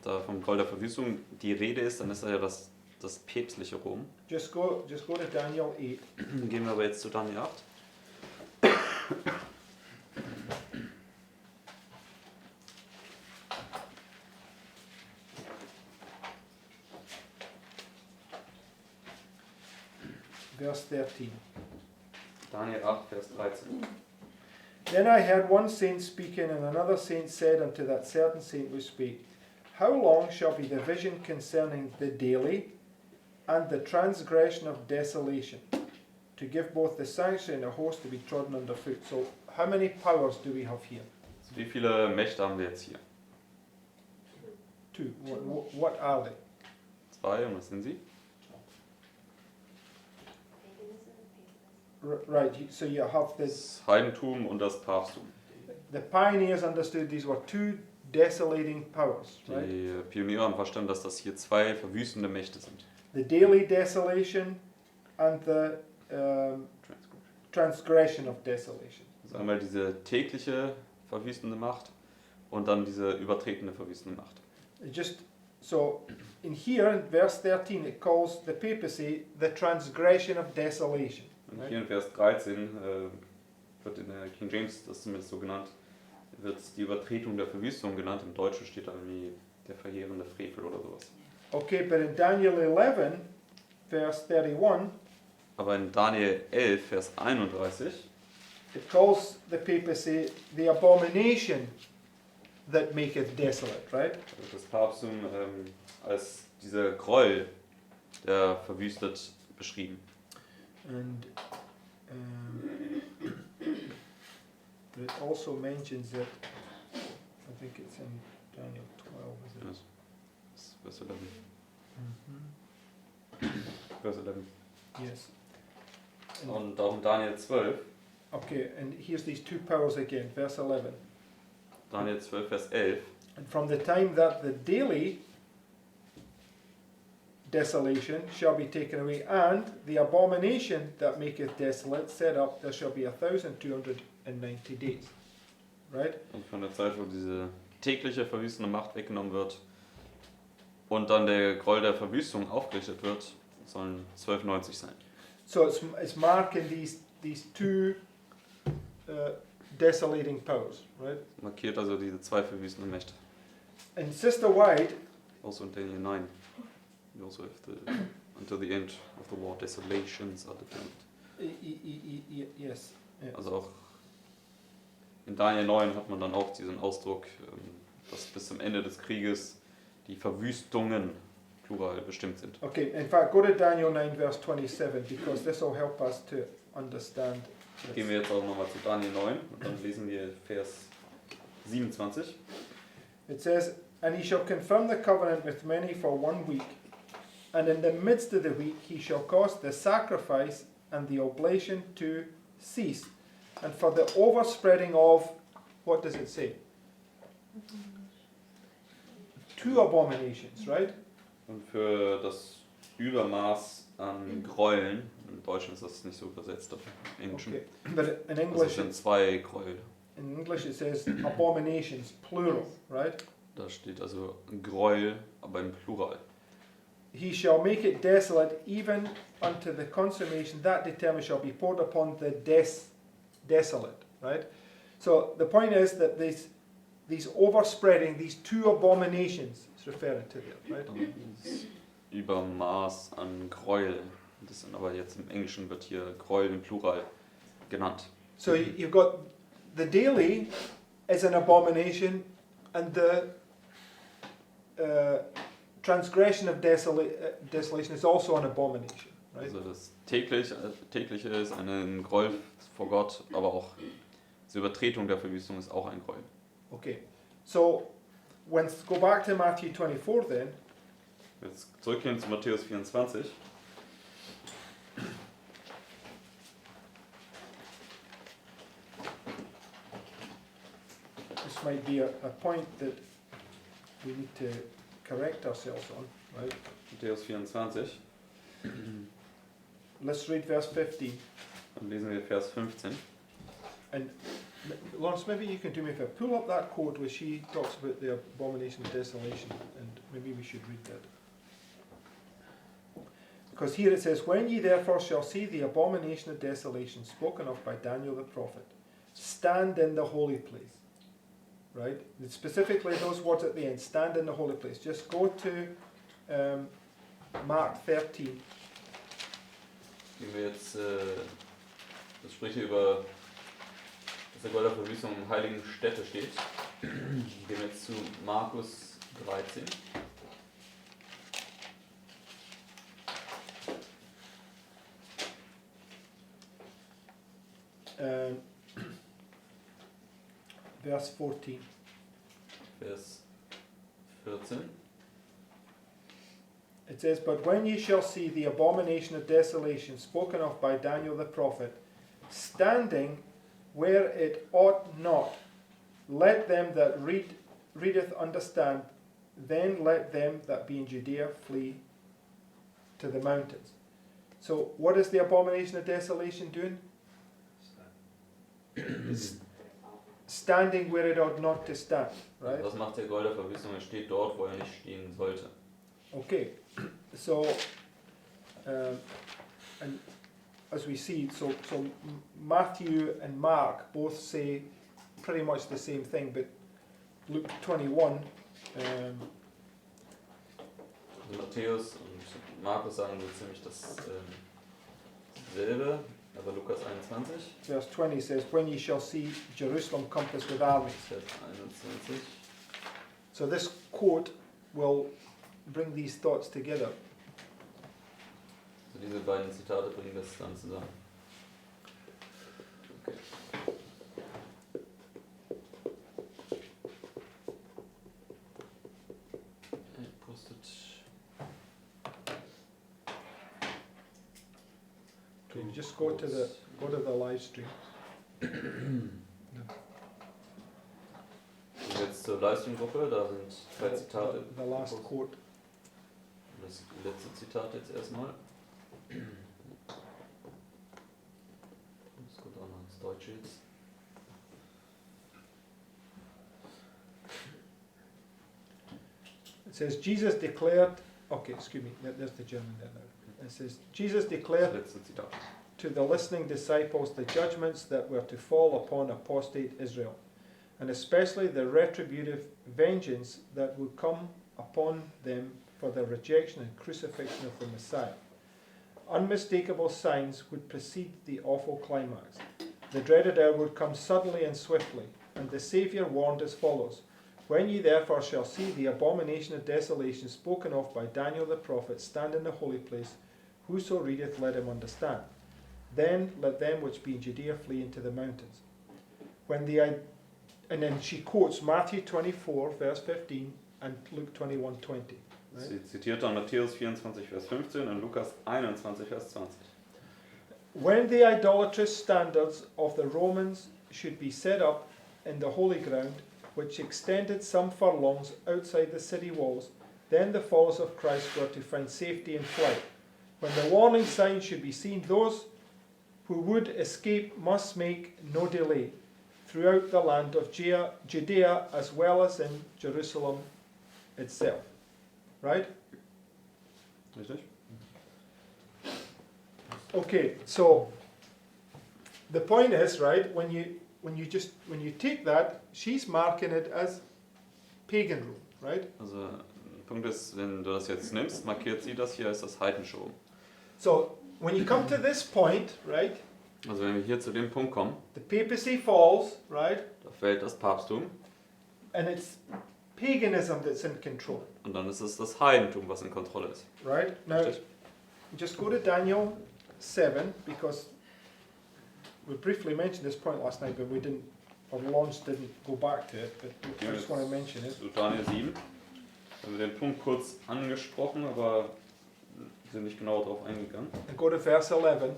da vom Groll der Verwüstung die Rede ist, dann ist ja das päpstliche Rom. Just go to Daniel 8. Gehen wir aber jetzt zu Daniel 8. Verse 13. Daniel 8, Vers 13. Then I heard one saint speaking, and another saint said unto that certain saint which spake, How long shall be the vision concerning the daily and the transgression of desolation, to give both the sanctuary and the host to be trodden under foot? So, how many powers do we have here? Wie viele Mächte haben wir jetzt hier? Two. What are they? 2, und was sind sie? Right, so you have Das Heidentum und das Papsttum. the pioneers understood these were two desolating powers, right? Die Pioniere haben verstanden, dass das hier 2 verwüstende Mächte sind. The daily desolation and the transgression of desolation. Also einmal diese tägliche verwüstende Macht und dann diese übertretende verwüstende Macht. Just so in here in verse 13 it calls the papacy the transgression of desolation. Und hier in Vers 13 wird in der King James das zumindest so genannt, wird die Übertretung der Verwüstung genannt. Im Deutschen steht da irgendwie der verheerende Frevel oder sowas. Okay, but in Daniel 11 verse 31 Aber in Daniel 11, Vers 31 it calls the papacy the abomination that maketh desolate, right? wird das Papsttum als dieser Gräuel, der verwüstet, beschrieben. And but it also mentions that, I think it's in Daniel 12, is it? Yes. Das ist Vers 11. Mhm. Vers 11. Yes. And- Und auch in Daniel 12, okay, and here's these two powers again, verse 11. Daniel 12, Vers 11. And from the time that the daily desolation shall be taken away, and the abomination that maketh desolate set up, there shall be 1,290 days. Right? Und von der Zeit, wo diese tägliche verwüstende Macht weggenommen wird und dann der Groll der Verwüstung aufgerichtet wird, sollen 1290 sein. So it's marking these two desolating powers, right? Markiert also diese 2 verwüstenden Mächte. And Sister White, Also in Daniel 9. You also have until the end of the war, desolations are determined. yes. Yeah. Also auch in Daniel 9 hat man dann auch diesen Ausdruck, dass bis zum Ende des Krieges die Verwüstungen plural bestimmt sind. Okay, in fact, go to Daniel 9, verse 27, because this will help us to understand this. Gehen wir jetzt auch nochmal zu Daniel 9 und dann lesen wir Vers 27. It says, And he shall confirm the covenant with many for 1 week, and in the midst of the week he shall cause the sacrifice and the oblation to cease, and for the overspreading of, what does it say? 2 abominations, right? Und für das Übermaß an Gräueln, im Deutschen ist das nicht so übersetzt, aber im Englischen. Okay, but in Also es English, sind 2 Gräuel. in English it says abominations, plural, right? Da steht also Gräuel, aber im Plural. He shall make it desolate, even unto the consummation that determined shall be poured upon the desolate, right? So the point is that these overspreading, these 2 abominations, it's referring to there, right? Das Übermaß an Gräuel. Das sind aber jetzt im Englischen wird hier Gräuel im Plural genannt. So you've got the daily is an abomination, and the transgression of desolation is also an abomination, right? Also das tägliche ist ein Gräuel vor Gott, aber auch die Übertretung der Verwüstung ist auch ein Gräuel. Okay, so go back to Matthew 24 then. Jetzt zurückgehen zu Matthäus 24. This might be a point that we need to correct ourselves on, right? Matthäus 24. Let's read verse 15. Dann lesen wir Vers 15. And Lawrence, maybe you can do me a favor. Pull up that quote where she talks about the abomination of desolation, and maybe we should read that. Because here it says, "When ye therefore shall see the abomination of desolation spoken of by Daniel the prophet, stand in the holy place." Right? Specifically those words at the end, stand in the holy place. Just go to Mark 13. Gehen wir jetzt, das spricht hier über, dass der Gott der Verwüstung in heiligen Stätte steht. Gehen wir jetzt zu Markus 13. Verse 14. Vers 14. It says, "But when ye shall see the abomination of desolation spoken of by Daniel the prophet, standing where it ought not, let them that readeth understand, then let them that be in Judea flee to the mountains." So what is the abomination of desolation doing? It's standing where it ought not to stand, right? Was macht der Gott der Verwüstung? Er steht dort, wo er nicht stehen sollte. Okay, so and as we see, so Matthew and Mark both say pretty much the same thing, but Luke 21. Matthäus und Markus sagen so ziemlich dasselbe, aber Lukas 21. Verse 20 says, "When ye shall see Jerusalem compassed with armies." Vers 21. So this quote will bring these thoughts together. So diese beiden Zitate bringen das dann zusammen. Okay. Okay, just go to the live stream. Jetzt zur Livestream-Gruppe, da sind zwei Zitate. The last quote. Das letzte Zitat jetzt erstmal. Das kommt auch noch ins Deutsche jetzt. It says, Jesus declared, okay, excuse me, there's the German there now. It says, Jesus declared Das letzte Zitat. to the listening disciples the judgments that were to fall upon apostate Israel, and especially the retributive vengeance that would come upon them for the rejection and crucifixion of the Messiah. Unmistakable signs would precede the awful climax. The dreaded hour would come suddenly and swiftly, and the Saviour warned as follows: "When ye therefore shall see the abomination of desolation spoken of by Daniel the prophet stand in the holy place, whoso readeth, let him understand. Then let them which be in Judea flee into the mountains." And then she quotes Matthew 24, verse 15, and Luke 21:20. Right? Sie zitiert dann Matthäus 24, Vers 15 und Lukas 21, Vers 20. When the idolatrous standards of the Romans should be set up in the holy ground, which extended some furlongs outside the city walls, then the followers of Christ were to find safety in flight. When the warning signs should be seen, those who would escape must make no delay throughout the land of Judea as well as in Jerusalem itself. Right? Richtig? Okay, so the point is, right, when you take that, she's marking it as pagan Rome, right? Also, der Punkt ist, wenn du das jetzt nimmst, markiert sie das hier als das Heidenstum. So when you come to this point, right, Also, wenn wir hier zu dem Punkt kommen, the papacy falls, right, da fällt das Papsttum and it's paganism that's in control, und dann ist es das Heidentum, was in Kontrolle ist. right? Now, Richtig? just go to Daniel 7, because we briefly mentioned this point last night, but we didn't, or Lawrence didn't go back to it, but I just want to mention it. Zu Daniel 7. Da haben wir den Punkt kurz angesprochen, aber sind nicht genau darauf eingegangen. And go to verse 11.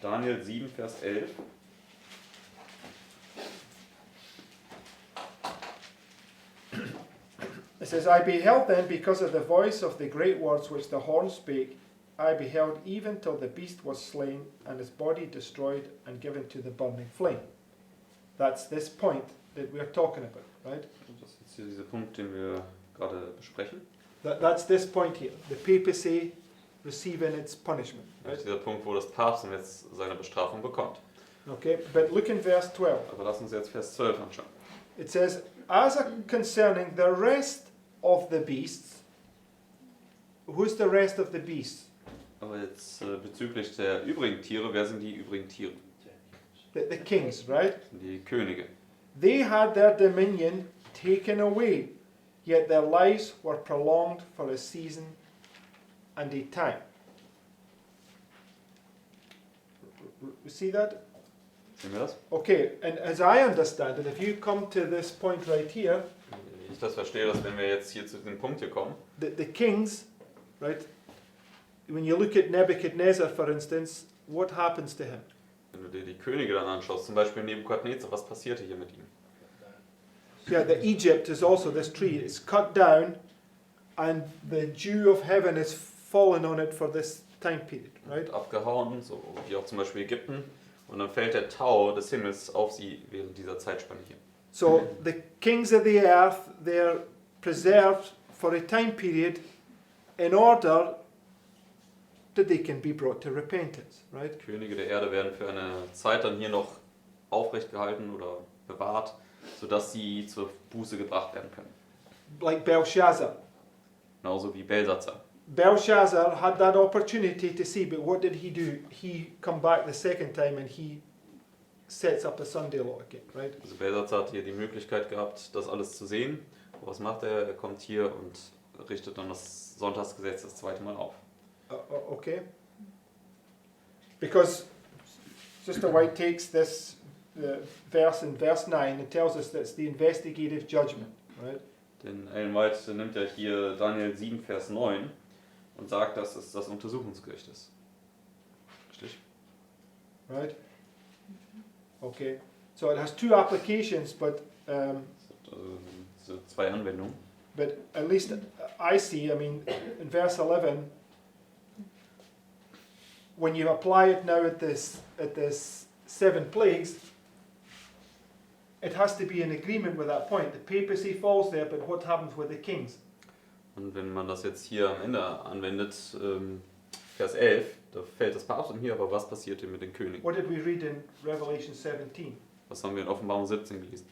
Daniel 7, Vers 11. It says, I beheld then, because of the voice of the great words which the horn spake, I beheld even till the beast was slain, and his body destroyed and given to the burning flame. That's this point that we're talking about, right? Das ist jetzt hier dieser Punkt, den wir gerade besprechen. That's this point here. The papacy receiving its punishment. Das Right? ist dieser Punkt, wo das Papsttum jetzt seine Bestrafung bekommt. Okay, but look in verse 12. Aber lass uns jetzt Vers 12 anschauen. It says, as concerning the rest of the beasts, who's the rest of the beasts? Aber jetzt bezüglich der übrigen Tiere, wer sind die übrigen Tiere? The kings, right? Das sind die Könige. They had their dominion taken away, yet their lives were prolonged for a season and a time. You see that? Sehen wir das? Okay, and as I understand it, if you come to this point right here, Wie ich das verstehe, dass wenn wir jetzt hier zu diesem Punkt hier kommen, the kings, right? When you look at Nebuchadnezzar, for instance, what happens to him? wenn du dir die Könige dann anschaust, zum Beispiel Nebukadnezar, was passierte hier mit ihm? Yeah, the Egypt is also this tree. It's cut down, and the dew of heaven is fallen on it for this time period, right? Abgehauen, so wie auch zum Beispiel Ägypten. Und dann fällt der Tau des Himmels auf sie während dieser Zeitspanne hier. So the kings of the earth, they're preserved for a time period in order that they can be brought to repentance, right? Könige der Erde werden für eine Zeit dann hier noch aufrecht gehalten oder bewahrt, sodass sie zur Buße gebracht werden können. Like Belshazzar. Genauso wie Belshazzar. Belshazzar had that opportunity to see, but what did he do? He come back the second time and he sets up a Sunday law again, right? Also Belshazzar hat hier die Möglichkeit gehabt, das alles zu sehen. Was macht er? Er kommt hier und richtet dann das Sonntagsgesetz das zweite Mal auf. Okay. Because Sister White takes this verse in verse 9 and tells us that it's the investigative judgment, right? Denn Ellen White nimmt ja hier Daniel 7, Vers 9 und sagt, dass es das Untersuchungsgericht ist. Richtig? Right? Okay. So it has two applications, but Also so zwei Anwendungen. but at least I see. I mean, in verse 11, when you apply it now at this 7 plagues, it has to be in agreement with that point. The papacy falls there, but what happens with the kings? Und wenn man das jetzt hier am Ende anwendet, Vers 11, da fällt das Papsttum hier, aber was passiert hier mit den Königen? What did we read in Revelation 17? Was haben wir in Offenbarung 17 gelesen?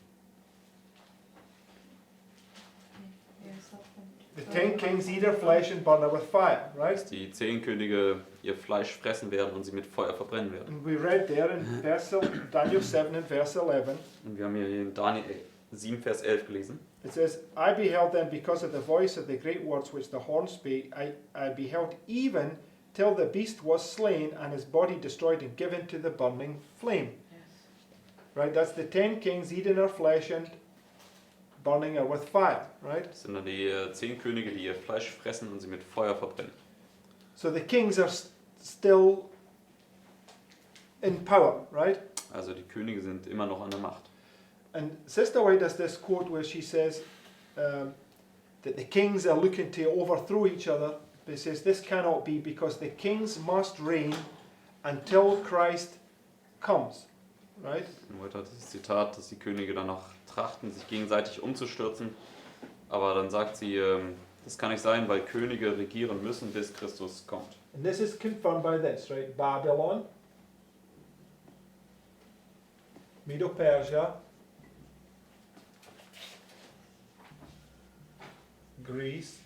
The 10 kings eat their flesh and burn it with fire, right? Dass die 10 Könige ihr Fleisch fressen werden und sie mit Feuer verbrennen werden. And we read there in Daniel 7 and verse 11, Und wir haben hier in Daniel 7, Vers 11 gelesen. it says, I beheld them because of the voice of the great words which the horn spake. I beheld even till the beast was slain and his body destroyed and given to the burning flame. Right, that's the 10 kings eating her flesh and burning her with fire, right? Das sind dann die 10 Könige, die ihr Fleisch fressen und sie mit Feuer verbrennen. So the kings are still in power, right? Also die Könige sind immer noch an der Macht. And Sister White has this quote where she says that the kings are looking to overthrow each other, but it says this cannot be because the kings must reign until Christ comes, right? Und heute hat das Zitat, dass die Könige danach trachten, sich gegenseitig umzustürzen. Aber dann sagt sie, das kann nicht sein, weil Könige regieren müssen, bis Christus kommt. And this is confirmed by this, right? Babylon, Medo-Persia, Greece,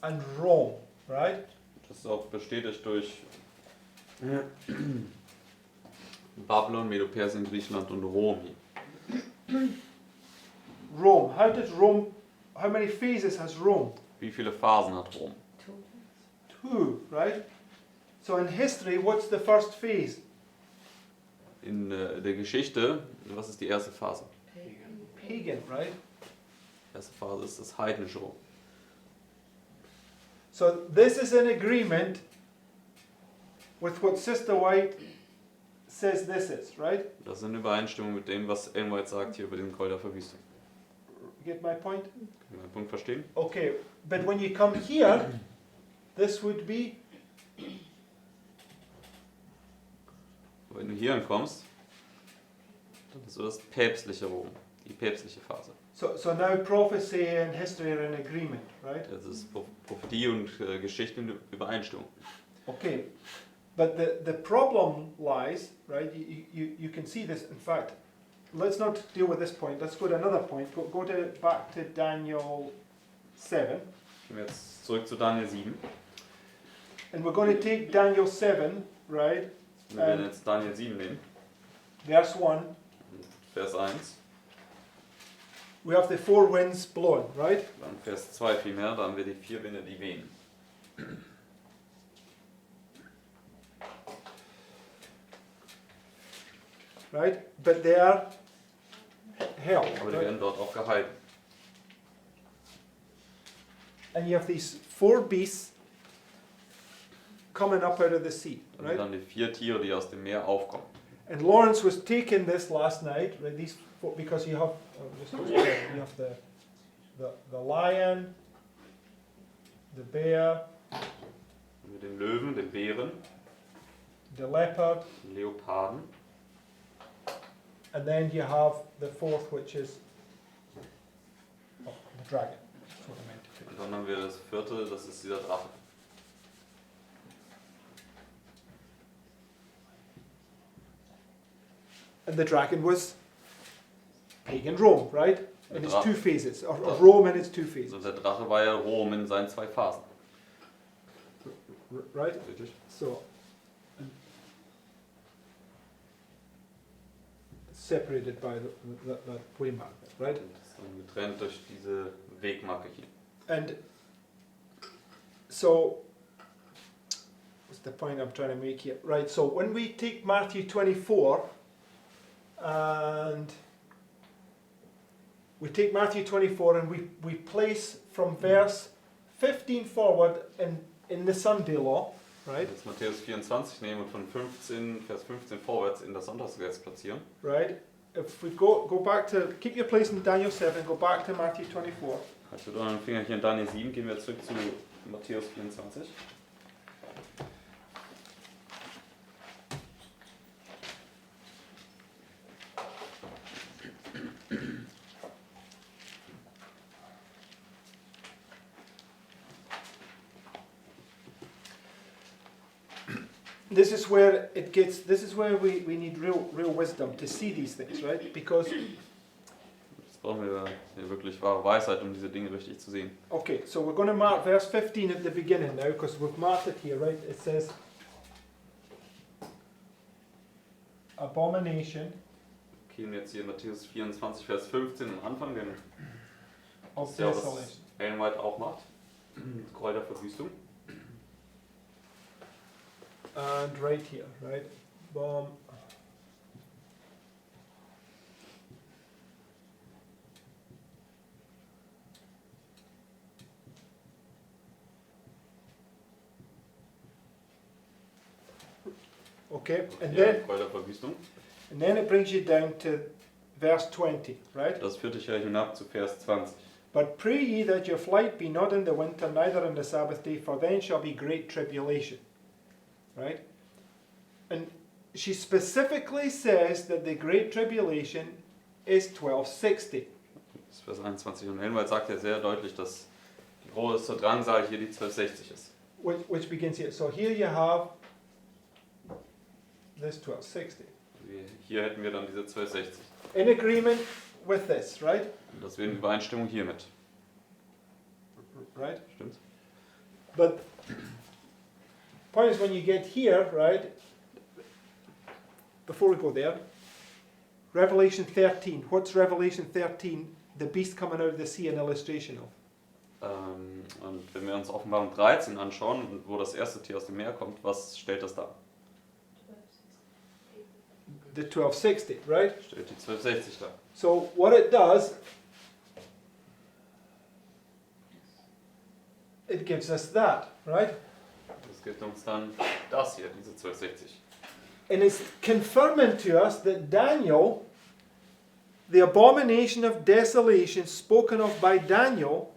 and Rome, right? Das ist auch bestätigt durch Babylon, Medo-Persien, Griechenland und Rom. Rome. How many phases has Rome? Wie viele Phasen hat Rom? 2, right? So in history, what's the first phase? In der Geschichte, was ist die erste Phase? Pagan, right? Die erste Phase ist das heidnische Rom. So this is in agreement with what Sister White says this is, right? Das ist in Übereinstimmung mit dem, was Ellen White sagt hier über den Gräuel der Verwüstung. get my point? Können wir den Punkt verstehen? Okay, but when you come here, this would be Wenn du hier ankommst, dann ist so das päpstliche Rom, die päpstliche Phase. so now prophecy and history are in agreement, right? Das ist Prophetie und Geschichte in Übereinstimmung. Okay, but the problem lies, right? You can see this. In fact, let's not deal with this point. Let's go to another point. Go back to Daniel 7, Gehen wir jetzt zurück zu Daniel 7. and we're going to take Daniel 7, right? Wir werden jetzt Daniel 7 nehmen, Verse 1. Vers 1. We have the four winds blowing, right? Dann Vers 2 vielmehr, da haben wir die 4 Winde, die wehen. Right? But they are held. Aber die Right? werden dort auch gehalten. And you have these four beasts coming up out of the sea, Das sind right? dann die 4 Tiere, die aus dem Meer aufkommen. And Lawrence was taking this last night, right? These four, because you have you have the lion, the bear, Mit den Löwen, den Bären, the leopard, den Leoparden and then you have the fourth, which is the dragon. That's what I meant to say. und dann haben wir das 4., das ist dieser Drache. And the dragon was pagan Rome, right? In its Dra- two phases, or Rome in its two phases, Also der Drache war ja Rom in seinen 2 Phasen. right? Richtig? So, separated by that waymark, right? Das ist dann getrennt durch diese Wegmarke hier. And so, what's the point I'm trying to make here? Right, so when we take Matthew 24 and we take Matthew 24 and we place from verse 15 forward in the Sunday law, right? Jetzt Matthäus 24 nehmen und von 15, Vers 15 vorwärts in das Sonntagsgesetz platzieren. Right? If we go back to, keep your place in Daniel 7, go back to Matthew 24. Also mit euren Finger hier in Daniel 7 gehen wir zurück zu Matthäus 24. This is where it gets, this is where we need real wisdom to see these things, right? Because, Jetzt brauchen wir hier wirklich wahre Weisheit, um diese Dinge richtig zu sehen. okay, so we're going to mark verse 15 at the beginning now, because we've marked it here, right? It says, abomination Okay, und jetzt hier Matthäus 24, Vers 15 am Anfang, den of ja, was desolation. Ellen White auch macht. Gräuel der Verwüstung. And right here, right? Bomb. Okay, and Ja, then Gräuel der Verwüstung. it brings you down to verse 20, right? Das führt dich ja hinab zu Vers 20. But pray ye that your flight be not in the winter, neither in the Sabbath day, for then shall be great tribulation. Right? And she specifically says that the great tribulation is 1260. Das ist Vers 21. Und Ellen White sagt ja sehr deutlich, dass die große Drangsal hier die 1260 ist. Which begins here. So here you have this 1260. Hier hätten wir dann diese 1260. In agreement with this, right? Und das wäre in Übereinstimmung hiermit. Right? Stimmt's? But point is when you get here, right? Before we go there, Revelation 13. What's Revelation 13? The beast coming out of the sea, an illustration of. Und wenn wir uns Offenbarung 13 anschauen, wo das erste Tier aus dem Meer kommt, was stellt das dar? The 1260, right? Stellt die 1260 dar. So what it does, it gives us that, right? Das gibt uns dann das hier, diese 1260. And it's confirming to us that Daniel the abomination of desolation spoken of by Daniel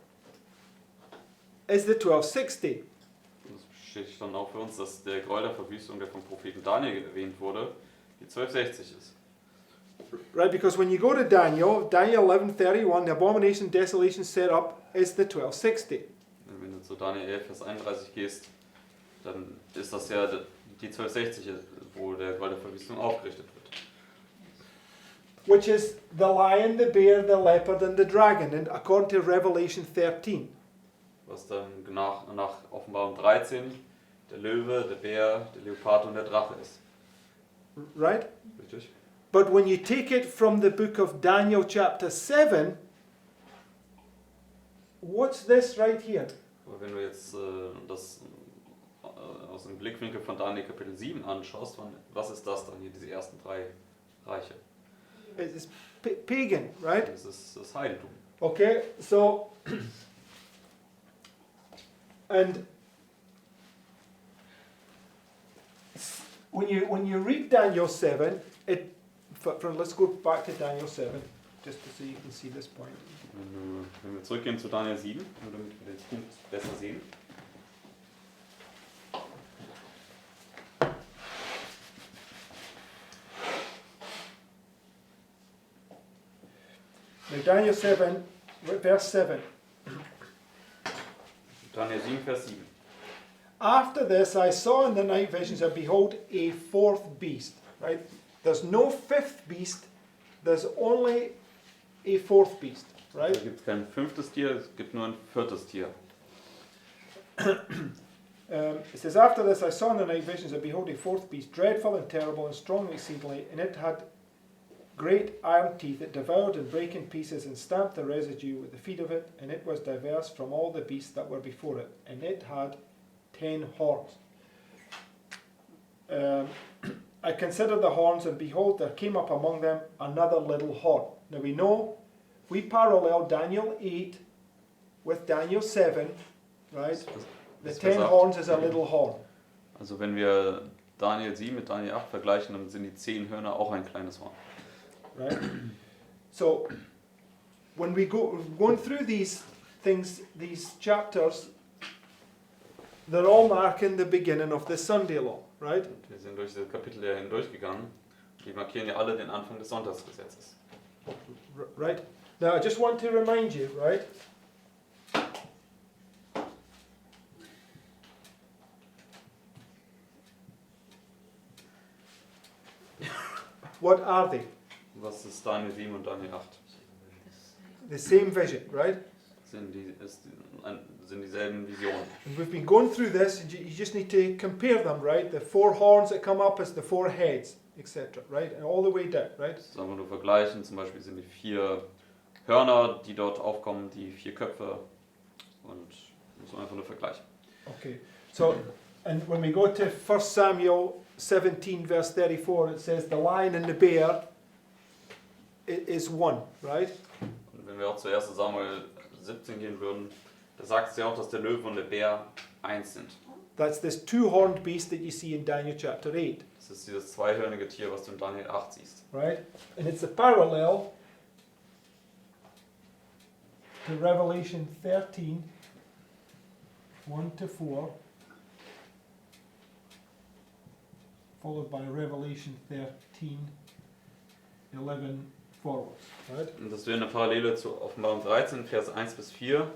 is the 1260. Das bestätigt dann auch für uns, dass der Gräuel der Verwüstung, der vom Propheten Daniel erwähnt wurde, die 1260 ist. Right, because when you go to Daniel 11:31, the abomination of desolation set up is the 1260. Wenn du zu Daniel 11, Vers 31 gehst, dann ist das ja die 1260, wo der Gräuel der Verwüstung aufgerichtet wird. Which is the lion, the bear, the leopard and the dragon, and according to Revelation 13. Was dann nach Offenbarung 13 der Löwe, der Bär, der Leopard und der Drache ist. Right? Richtig? But when you take it from the book of Daniel chapter 7, what's this right here? Aber wenn du jetzt das aus dem Blickwinkel von Daniel Kapitel 7 anschaust, was ist das dann hier, diese ersten drei Reiche? It's pagan, right? Das ist das Heidentum. Okay, so, and when you read Daniel 7, let's go back to Daniel 7, just so you can see this point. Wenn wir zurückgehen zu Daniel 7, nur damit wir den Punkt besser sehen. Now Daniel 7, verse 7. Daniel 7, Vers 7. After this I saw in the night visions, and behold, a fourth beast. Right? There's no fifth beast, there's only a fourth beast. Right? Da gibt es kein fünftes Tier, es gibt nur ein viertes Tier. It says, after this I saw in the night visions, and behold, a fourth beast, dreadful and terrible and strong exceedingly, and it had great iron teeth. It devoured and brake in pieces and stamped the residue with the feet of it, and it was diverse from all the beasts that were before it, and it had 10 horns. I considered the horns, and behold, there came up among them another little horn. Now we know, if we parallel Daniel 8 with Daniel 7, right? The 10 horns is a little horn. Also wenn wir Daniel 7 mit Daniel 8 vergleichen, dann sind die 10 Hörner auch ein kleines Horn. Right? So, when we going through these things, these chapters, they're all marking the beginning of the Sunday law, right? Und wir sind durch diese Kapitel ja hindurchgegangen. Die markieren ja alle den Anfang des Sonntagsgesetzes. Right? Now, I just want to remind you, right? What are they? Was ist Daniel 7 und Daniel 8? The same vision, right? Sind dieselben Visionen. And we've been going through this, and you just need to compare them, right? The 4 horns that come up as the 4 heads, etc., right? And all the way down, right? Das ist einfach nur vergleichen. Zum Beispiel sind die 4 Hörner, die dort aufkommen, die 4 Köpfe. Und muss man einfach nur vergleichen. Okay, so, and when we go to 1 Samuel 17, verse 34, it says the lion and the bear is one, right? Und wenn wir auch zu 1. Samuel 17 gehen würden, da sagt es ja auch, dass der Löwe und der Bär eins sind. That's this 2-horned beast that you see in Daniel chapter 8, Das ist dieses zweihörnige Tier, was du in Daniel 8 siehst. right? And it's a parallel to Revelation 13, 1 to 4, followed by Revelation 13, 11 forwards, right? Und das wäre eine Parallele zu Offenbarung 13, Vers 1 bis 4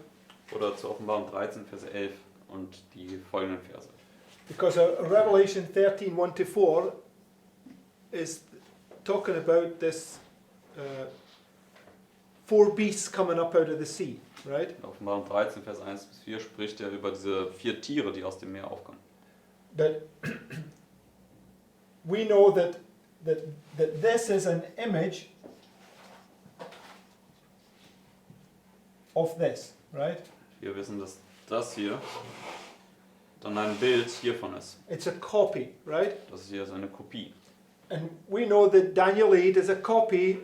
oder zu Offenbarung 13, Vers 11 und die folgenden Verse. Because Revelation 13, 1 to 4 is talking about this 4 beasts coming up out of the sea, right? In Offenbarung 13, Vers 1 bis 4 spricht er über diese 4 Tiere, die aus dem Meer aufkommen. That we know that this is an image of this, right? Wir wissen, dass das hier dann ein Bild hiervon ist. It's a copy, right? Das hier ist eine Kopie. And we know that Daniel 8 is a copy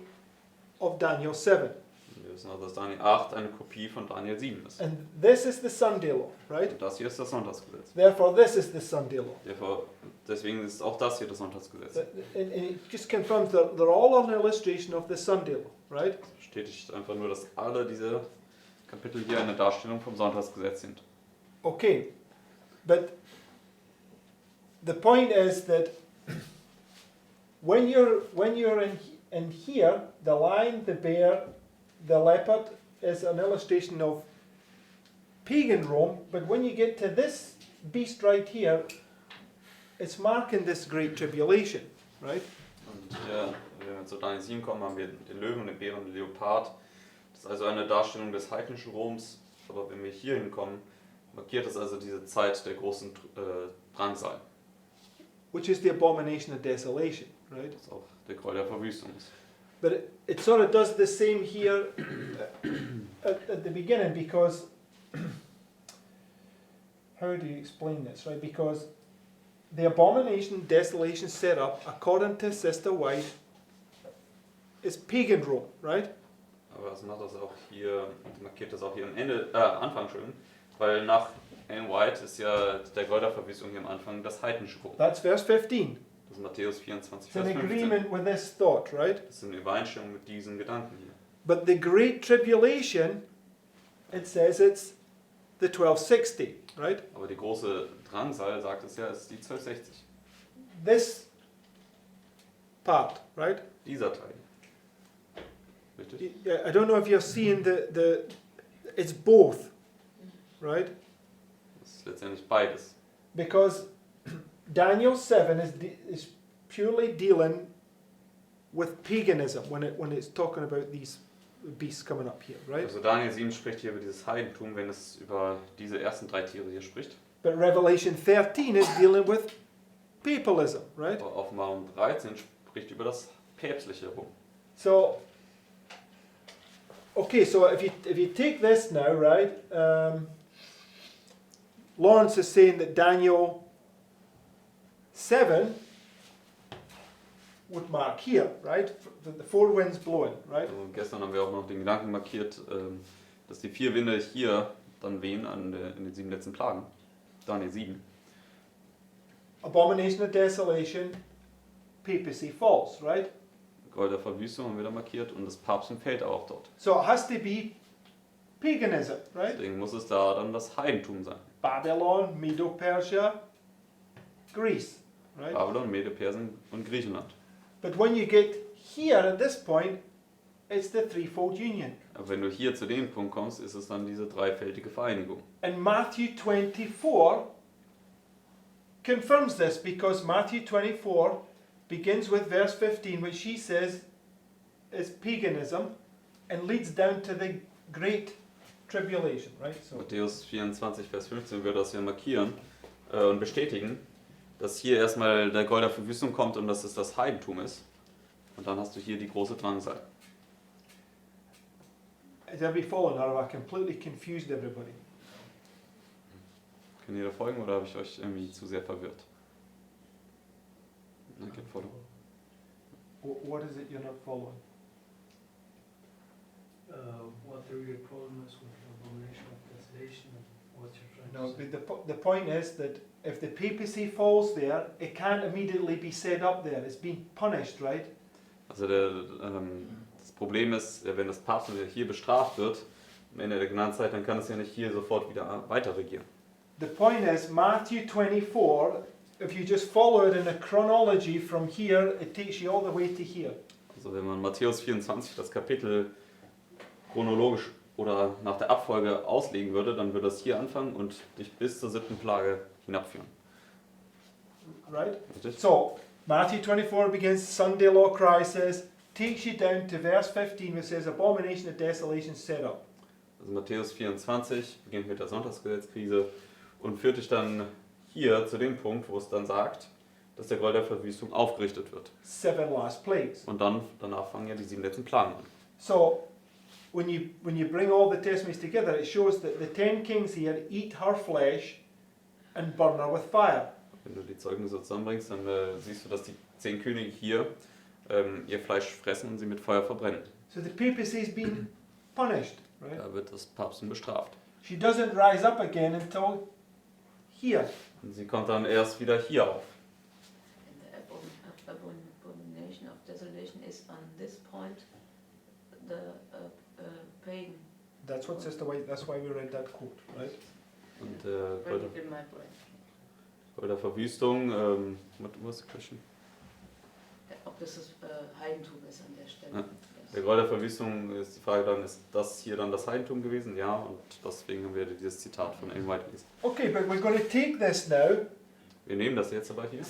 of Daniel 7. Wir wissen also, dass Daniel 8 eine Kopie von Daniel 7 ist. And this is the Sunday law, right? Und das hier ist das Sonntagsgesetz. Therefore, this is the Sunday law. Deswegen ist auch das hier das Sonntagsgesetz. And it just confirms that they're all an illustration of the Sunday law, right? Das bestätigt einfach nur, dass alle diese Kapitel hier eine Darstellung vom Sonntagsgesetz sind. Okay, but the point is that when you're in here, the lion, the bear, the leopard is an illustration of pagan Rome, but when you get to this beast right here, it's marking this great tribulation, right? Und hier, wenn wir zu Daniel 7 kommen, haben wir den Löwen, den Bären und den Leopard. Das ist also eine Darstellung des heidnischen Roms. Aber wenn wir hier hinkommen, markiert das also diese Zeit der großen Drangsal. Which is the abomination of desolation, right? Das auch der Gräuel der Verwüstung ist. But it sort of does the same here at the beginning, because how do you explain this, right? Because the abomination, desolation set up according to Sister White is pagan Rome, right? Aber das macht das auch hier, markiert das auch hier am Anfang schön, weil nach Ellen White ist ja der Gräuel der Verwüstung hier am Anfang das heidnische Rom. That's verse 15. Das ist Matthäus 24, It's in Vers 15. agreement with this thought, right? Das ist in Übereinstimmung mit diesen Gedanken hier. But the Great Tribulation, it says it's the 1260, right? Aber die große Drangsal, sagt es ja, ist die 1260. This part, right? Dieser Teil. Richtig? I don't know if you're seeing it's both, right? Das ist letztendlich beides. Because Daniel 7 is purely dealing with paganism when it's talking about these beasts coming up here, right? Also Daniel 7 spricht hier über dieses Heidentum, wenn es über diese ersten drei Tiere hier spricht. But Revelation 13 is dealing with papalism, right? Aber Offenbarung 13 spricht über das päpstliche Rom. So, okay, so if you take this now, right? Lawrence is saying that Daniel 7 would mark here, right? The four winds blowing, right? Also gestern haben wir auch noch den Gedanken markiert, dass die vier Winde hier dann wehen in den 7 letzten Plagen. Daniel 7. Abomination of desolation, papacy false, right? Gräuel der Verwüstung haben wir da markiert und das Papsttum fällt auch dort. So it has to be paganism, right? Deswegen muss es da dann das Heidentum sein. Babylon, Medo-Persia, Greece, right? Babylon, Mede, Persien und Griechenland. But when you get here at this point, it's the threefold union. Aber wenn du hier zu dem Punkt kommst, ist es dann diese dreifältige Vereinigung. And Matthew 24 confirms this, because Matthew 24 begins with verse 15, which she says is paganism and leads down to the great tribulation, right? So Matthäus 24, Vers 15 wird das ja markieren und bestätigen, dass hier erstmal der Gräuel der Verwüstung kommt und dass es das Heidentum ist. Und dann hast du hier die große Drangsal. has everybody followed, or have I completely confused everybody? Könnt ihr da folgen oder habe ich euch irgendwie zu sehr verwirrt? I can follow. What is it you're not following? What the real problem is with the abomination of desolation and what you're trying No, to say. the point is that if the papacy falls there, it can't immediately be set up there. It's been punished, right? Also das Problem ist, wenn das Papsttum hier bestraft wird, am Ende der Gnadenzeit, dann kann es ja nicht hier sofort wieder weiter regieren. The point is, Matthew 24, if you just follow it in a chronology from here, it takes you all the way to here. Also wenn man Matthäus 24, das Kapitel chronologisch oder nach der Abfolge auslegen würde, dann würde das hier anfangen und dich bis zur 7. Plage hinabführen. Right? Richtig? So, Matthew 24 begins, Sunday law crisis, takes you down to verse 15, which says, abomination of desolation set up. Also Matthäus 24 beginnt mit der Sonntagsgesetzkrise und führt dich dann hier zu dem Punkt, wo es dann sagt, dass der Gräuel der Verwüstung aufgerichtet wird. 7 last plagues. Und dann danach fangen ja die 7 letzten Plagen an. So, when you bring all the testimonies together, it shows that the 10 kings here eat her flesh and burn her with fire. Wenn du die Zeugnisse zusammenbringst, dann siehst du, dass die 10 Könige hier ihr Fleisch fressen und sie mit Feuer verbrennen. So the papacy has been punished, right? Da wird das Papsttum bestraft. She doesn't rise up again until here. Und sie kommt dann erst wieder hier auf. And the abomination of desolation is on this point the pagan. That's why we read that quote, right? Und Read it in my brain. bei der Verwüstung, what was the question? Ob das Heidentum ist an der Stelle. Ja. Yes. Der Gräuel der Verwüstung ist die Frage dann, ist das hier dann das Heidentum gewesen? Ja, und deswegen haben wir dieses Zitat von Ellen White gelesen. Okay, but we're going to take this now, Wir nehmen das jetzt aber hier,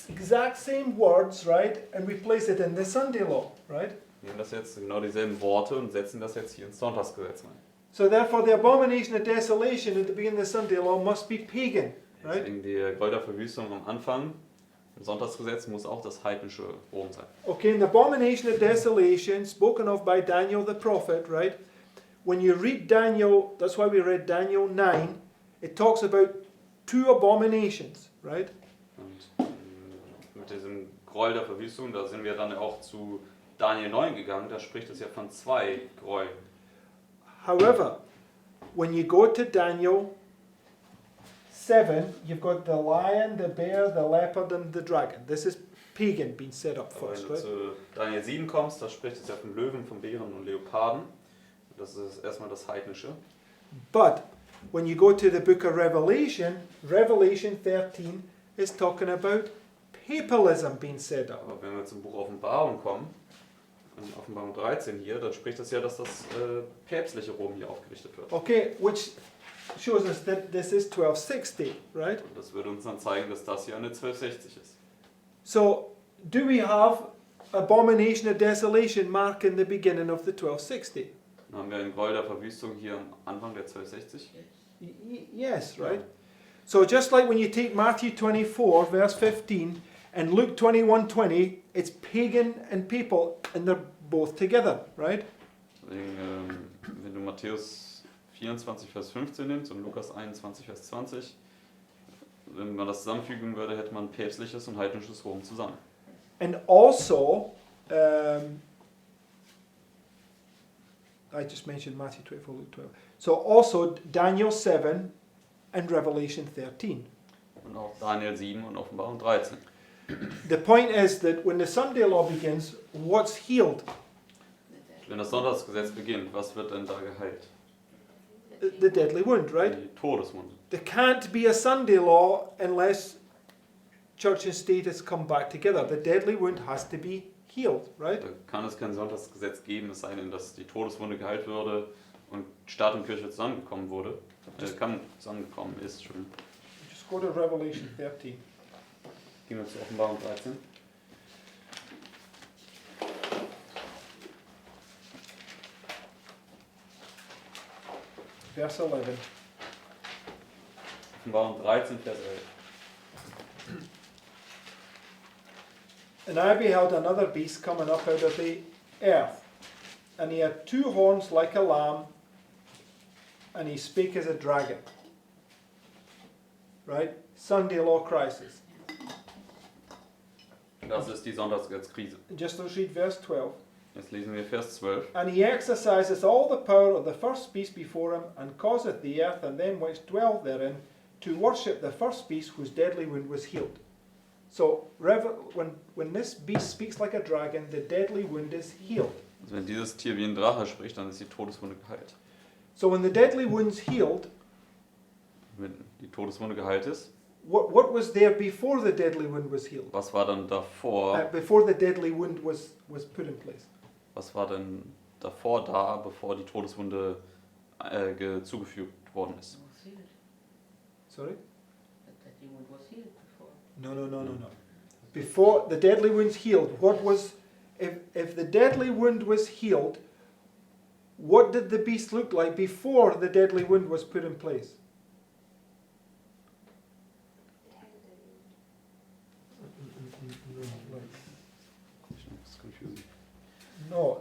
exact same words, right? And we place it in the Sunday law, right? nehmen das jetzt genau dieselben Worte und setzen das jetzt hier ins Sonntagsgesetz rein. So therefore the abomination of desolation at the beginning of the Sunday law must be pagan, right? Deswegen die Gräuel der Verwüstung am Anfang im Sonntagsgesetz muss auch das heidnische Rom sein. Okay, and the abomination of desolation spoken of by Daniel the prophet, right? When you read Daniel, that's why we read Daniel 9, it talks about two abominations, right? Und mit diesem Gräuel der Verwüstung, da sind wir dann auch zu Daniel 9 gegangen, da spricht es ja von zwei Gräueln. However, when you go to Daniel 7, you've got the lion, the bear, the leopard, and the dragon. This is pagan being set up Aber wenn first, du right? zu Daniel 7 kommst, da spricht es ja von Löwen, von Bären und Leoparden. Das ist erstmal das Heidnische. But when you go to the book of Revelation, Revelation 13 is talking about papalism being set up. Aber wenn wir zum Buch Offenbarung kommen, in Offenbarung 13 hier, dann spricht es ja, dass das päpstliche Rom hier aufgerichtet wird. Okay, which shows us that this is 1260, right? Und das würde uns dann zeigen, dass das hier eine 1260 ist. So, do we have abomination of desolation marking the beginning of the 1260? Dann haben wir einen Gräuel der Verwüstung hier am Anfang der 1260. Yes, right? So just like when you take Matthew 24, verse 15, and Luke 21:20, it's pagan and papal, and they're both together, right? Deswegen, wenn du Matthäus 24, Vers 15 nimmst und Lukas 21, Vers 20, wenn man das zusammenfügen würde, hätte man päpstliches und heidnisches Rom zusammen. And also, I just mentioned Matthew 24, Luke 12. So also Daniel 7 and Revelation 13. Und auch Daniel 7 und Offenbarung 13. The point is that when the Sunday law begins, what's healed? Wenn das Sonntagsgesetz beginnt, was wird denn da geheilt? The deadly wound, right? Die Todeswunde. There can't be a Sunday law unless church and state has come back together. The deadly wound has to be healed, right? Da kann es kein Sonntagsgesetz geben, es sei denn, dass die Todeswunde geheilt würde und Staat und Kirche zusammengekommen wurde. Zusammengekommen ist schon. Just go to Revelation 13. Gehen wir zur Offenbarung 13. Verse 11. Offenbarung 13, Vers 11. And I beheld another beast coming up out of the earth, and he had two horns like a lamb, and he spake as a dragon. Right? Sunday law crisis. Das ist die Sonntagsgesetzkrise. Just let's read verse 12. Jetzt lesen wir Vers 12. And he exerciseth all the power of the first beast before him, and causeth the earth and them which dwell therein to worship the first beast whose deadly wound was healed. So when this beast speaks like a dragon, the deadly wound is healed. Also wenn dieses Tier wie ein Drache spricht, dann ist die Todeswunde geheilt. So when the deadly wound's healed, Wenn die Todeswunde geheilt ist, what was there before the deadly wound was healed? was war dann davor? Before the deadly wound was put in place. Was war denn davor da, bevor die Todeswunde zugefügt worden ist? Was healed. Sorry? That you was healed before. No. Before the deadly wound's healed, what was if the deadly wound was healed, what did the beast look like before the deadly wound was put in place? It's confusing. No,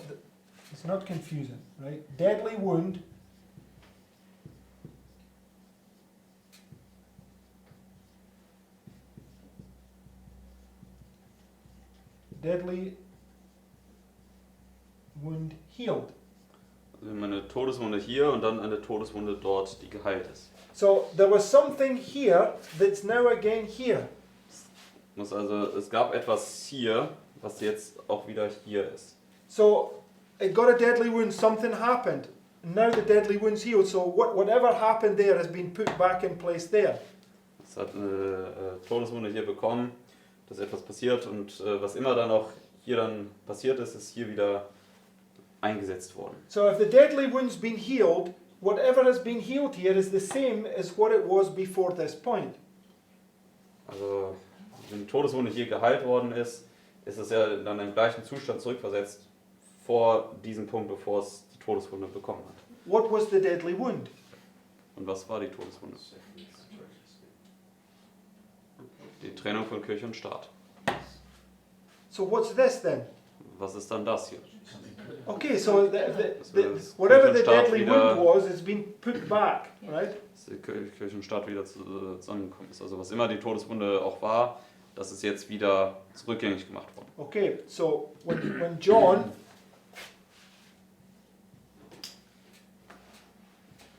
it's not confusing, right? Deadly wound. Deadly wound healed. Also wir haben eine Todeswunde hier und dann eine Todeswunde dort, die geheilt ist. So there was something here that's now again here. Es gab etwas hier, was jetzt auch wieder hier ist. So it got a deadly wound, something happened. Now the deadly wound's healed, so whatever happened there has been put back in place there. Es hat eine Todeswunde hier bekommen, dass etwas passiert und was immer dann auch hier dann passiert ist, ist hier wieder eingesetzt worden. So if the deadly wound's been healed, whatever has been healed here is the same as what it was before this point. Also wenn die Todeswunde hier geheilt worden ist, ist es ja dann im gleichen Zustand zurückversetzt vor diesem Punkt, bevor es die Todeswunde bekommen hat. What was the deadly wound? Und was war die Todeswunde? Die Trennung von Kirche und Staat. So what's this then? Was ist dann das hier? Okay, so Das whatever the Kirchenstaat deadly wieder- wound was, it's been put back, right? Dass die Kirche und Staat wieder zusammengekommen ist. Also was immer die Todeswunde auch war, das ist jetzt wieder rückgängig gemacht worden. Okay, so when John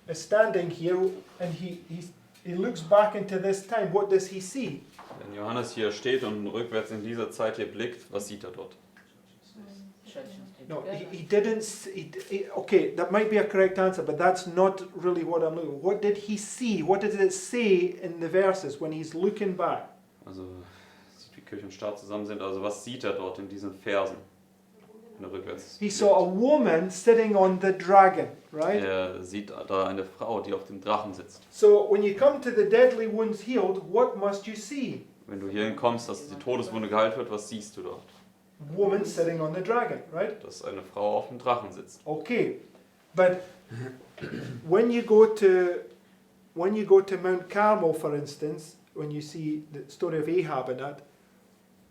is standing here and he looks back into this time, what does he see? Wenn Johannes hier steht und rückwärts in dieser Zeit hier blickt, was sieht er dort? Churches stay No, together. he didn't. Okay, that might be a correct answer, but that's not really what I'm looking. What did he see? What did it say in the verses when he's looking back? Also sieht, wie Kirche und Staat zusammen sind. Also was sieht er dort in diesen Versen? Wenn er rückwärts He saw a woman sitting on the dragon, blickt. right? Er sieht da eine Frau, die auf dem Drachen sitzt. So when you come to the deadly wounds healed, what must you see? Wenn du hierhin kommst, dass die Todeswunde geheilt wird, was siehst du dort? Woman sitting on the dragon, right? Dass eine Frau auf dem Drachen sitzt. Okay, but when you go to Mount Carmel, for instance, when you see the story of Ahab and that,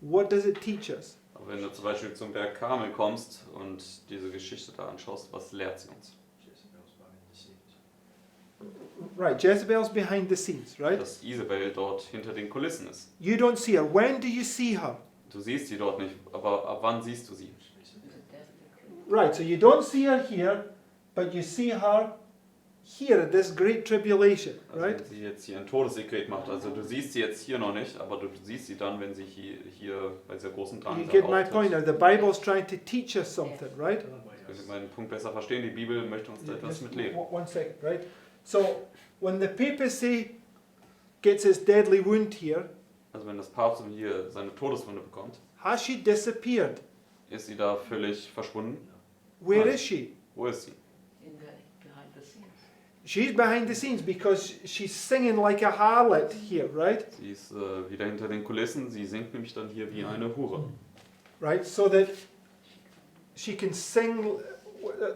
what does it teach us? Aber wenn du zum Beispiel zum Berg Karmel kommst und diese Geschichte da anschaust, was lehrt sie uns? Right, Jezebel's behind the scenes, right? Dass Isabel dort hinter den Kulissen ist. You don't see her. When do you see her? Du siehst sie dort nicht, aber ab wann siehst du sie? Right, so you don't see her here, but you see her here at this great tribulation, Also right? wenn sie jetzt hier ein Todessekret macht, also du siehst sie jetzt hier noch nicht, aber du siehst sie dann, wenn sie hier bei dieser großen You Drangsal get my point now. auftritt. The Bible's trying to teach us something, right? Ich will meinen Punkt besser verstehen, die Bibel möchte uns da etwas Just mitleben. one second, right? So when the papacy gets its deadly wound here, Also wenn das Papsttum hier seine Todeswunde bekommt, has she disappeared? ist sie da völlig verschwunden? Where Right. is she? Wo ist sie? Behind the scenes. She's behind the scenes because she's singing like a harlot here, right? Sie ist wieder hinter den Kulissen, sie singt nämlich dann hier wie eine Hure. Right? So that she can sing,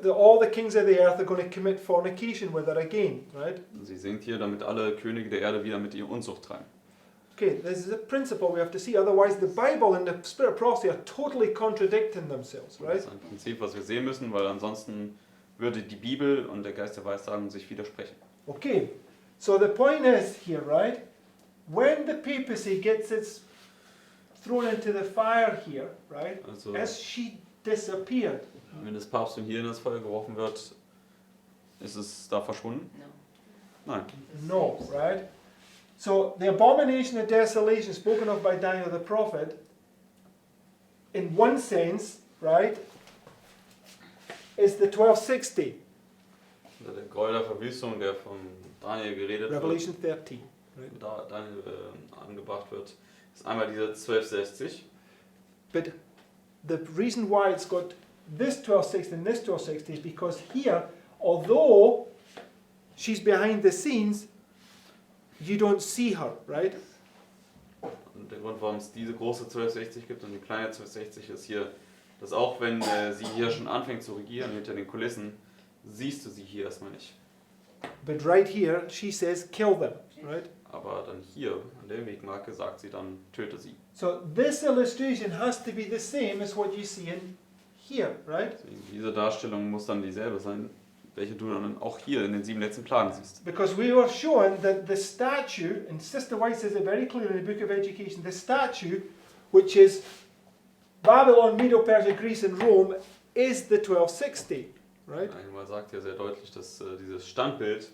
all the kings of the earth are going to commit fornication with her again, right? Sie singt hier, damit alle Könige der Erde wieder mit ihr Unzucht treiben. Okay, this is a principle we have to see. Otherwise, the Bible and the spirit of prophecy are totally contradicting themselves, Das right? ist ein Prinzip, was wir sehen müssen, weil ansonsten würde die Bibel und der Geist der Weissagung sich widersprechen. Okay, so the point is here, right? When the papacy gets its thrown into the fire here, right? Also Has she disappeared? wenn das Papsttum hier in das Feuer geworfen wird, ist es da verschwunden? No. Nein. No, right? So the abomination of desolation spoken of by Daniel the prophet, in one sense, right, is the 1260, Also der Gräuel der Verwüstung, der von Daniel geredet wird, Revelation 13. da Daniel angebracht wird, ist einmal diese 1260. But the reason why it's got this 1260 and this 1260 is because here, although she's behind the scenes, you don't see her, right? Und der Grund, warum es diese große 1260 gibt und die kleine 1260 ist hier, dass auch wenn sie hier schon anfängt zu regieren hinter den Kulissen, siehst du sie hier erstmal nicht. But right here, she says, kill them, right? Aber dann hier, an der Wegmarke, sagt sie dann, töte sie. So this illustration has to be the same as what you see in here, right? Deswegen, diese Darstellung muss dann dieselbe sein, welche du dann auch hier in den 7 letzten Plagen siehst. Because we were shown that the statue, and Sister White says it very clearly in the Book of Education, the statue, which is Babylon, Medo-Persia, Greece, and Rome, is the 1260, right? Einmal sagt er sehr deutlich, dass dieses Standbild,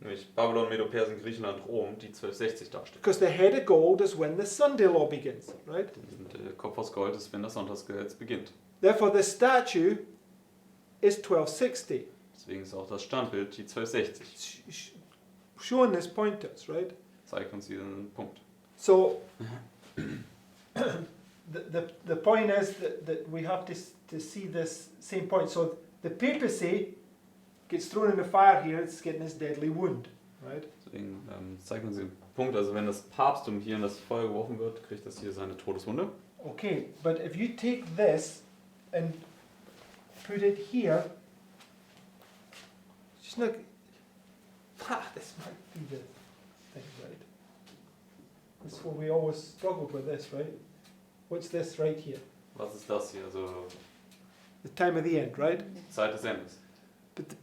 nämlich Babylon, Medo-Persien, Griechenland, Rom, die 1260 darstellt. Because the head of gold is when the Sunday law begins, right? Und der Kopf aus Gold ist, wenn das Sonntagsgesetz beginnt. Therefore, the statue is 1260. Deswegen ist auch das Standbild die 1260. Showing this point to us, right? Zeigt uns diesen Punkt. So, the point is that we have to see this same point. So, the papacy gets thrown in the fire here, it's getting this deadly wound, right? Deswegen zeigt uns den Punkt, also wenn das Papsttum hier in das Feuer geworfen wird, kriegt das hier seine Todeswunde. Okay, but if you take this and put it here, just look, this might be the thing, right? This is what we always struggled with this, right? What's this right here? Was ist das hier? Also The time of the end, right? Zeit des Endes. But the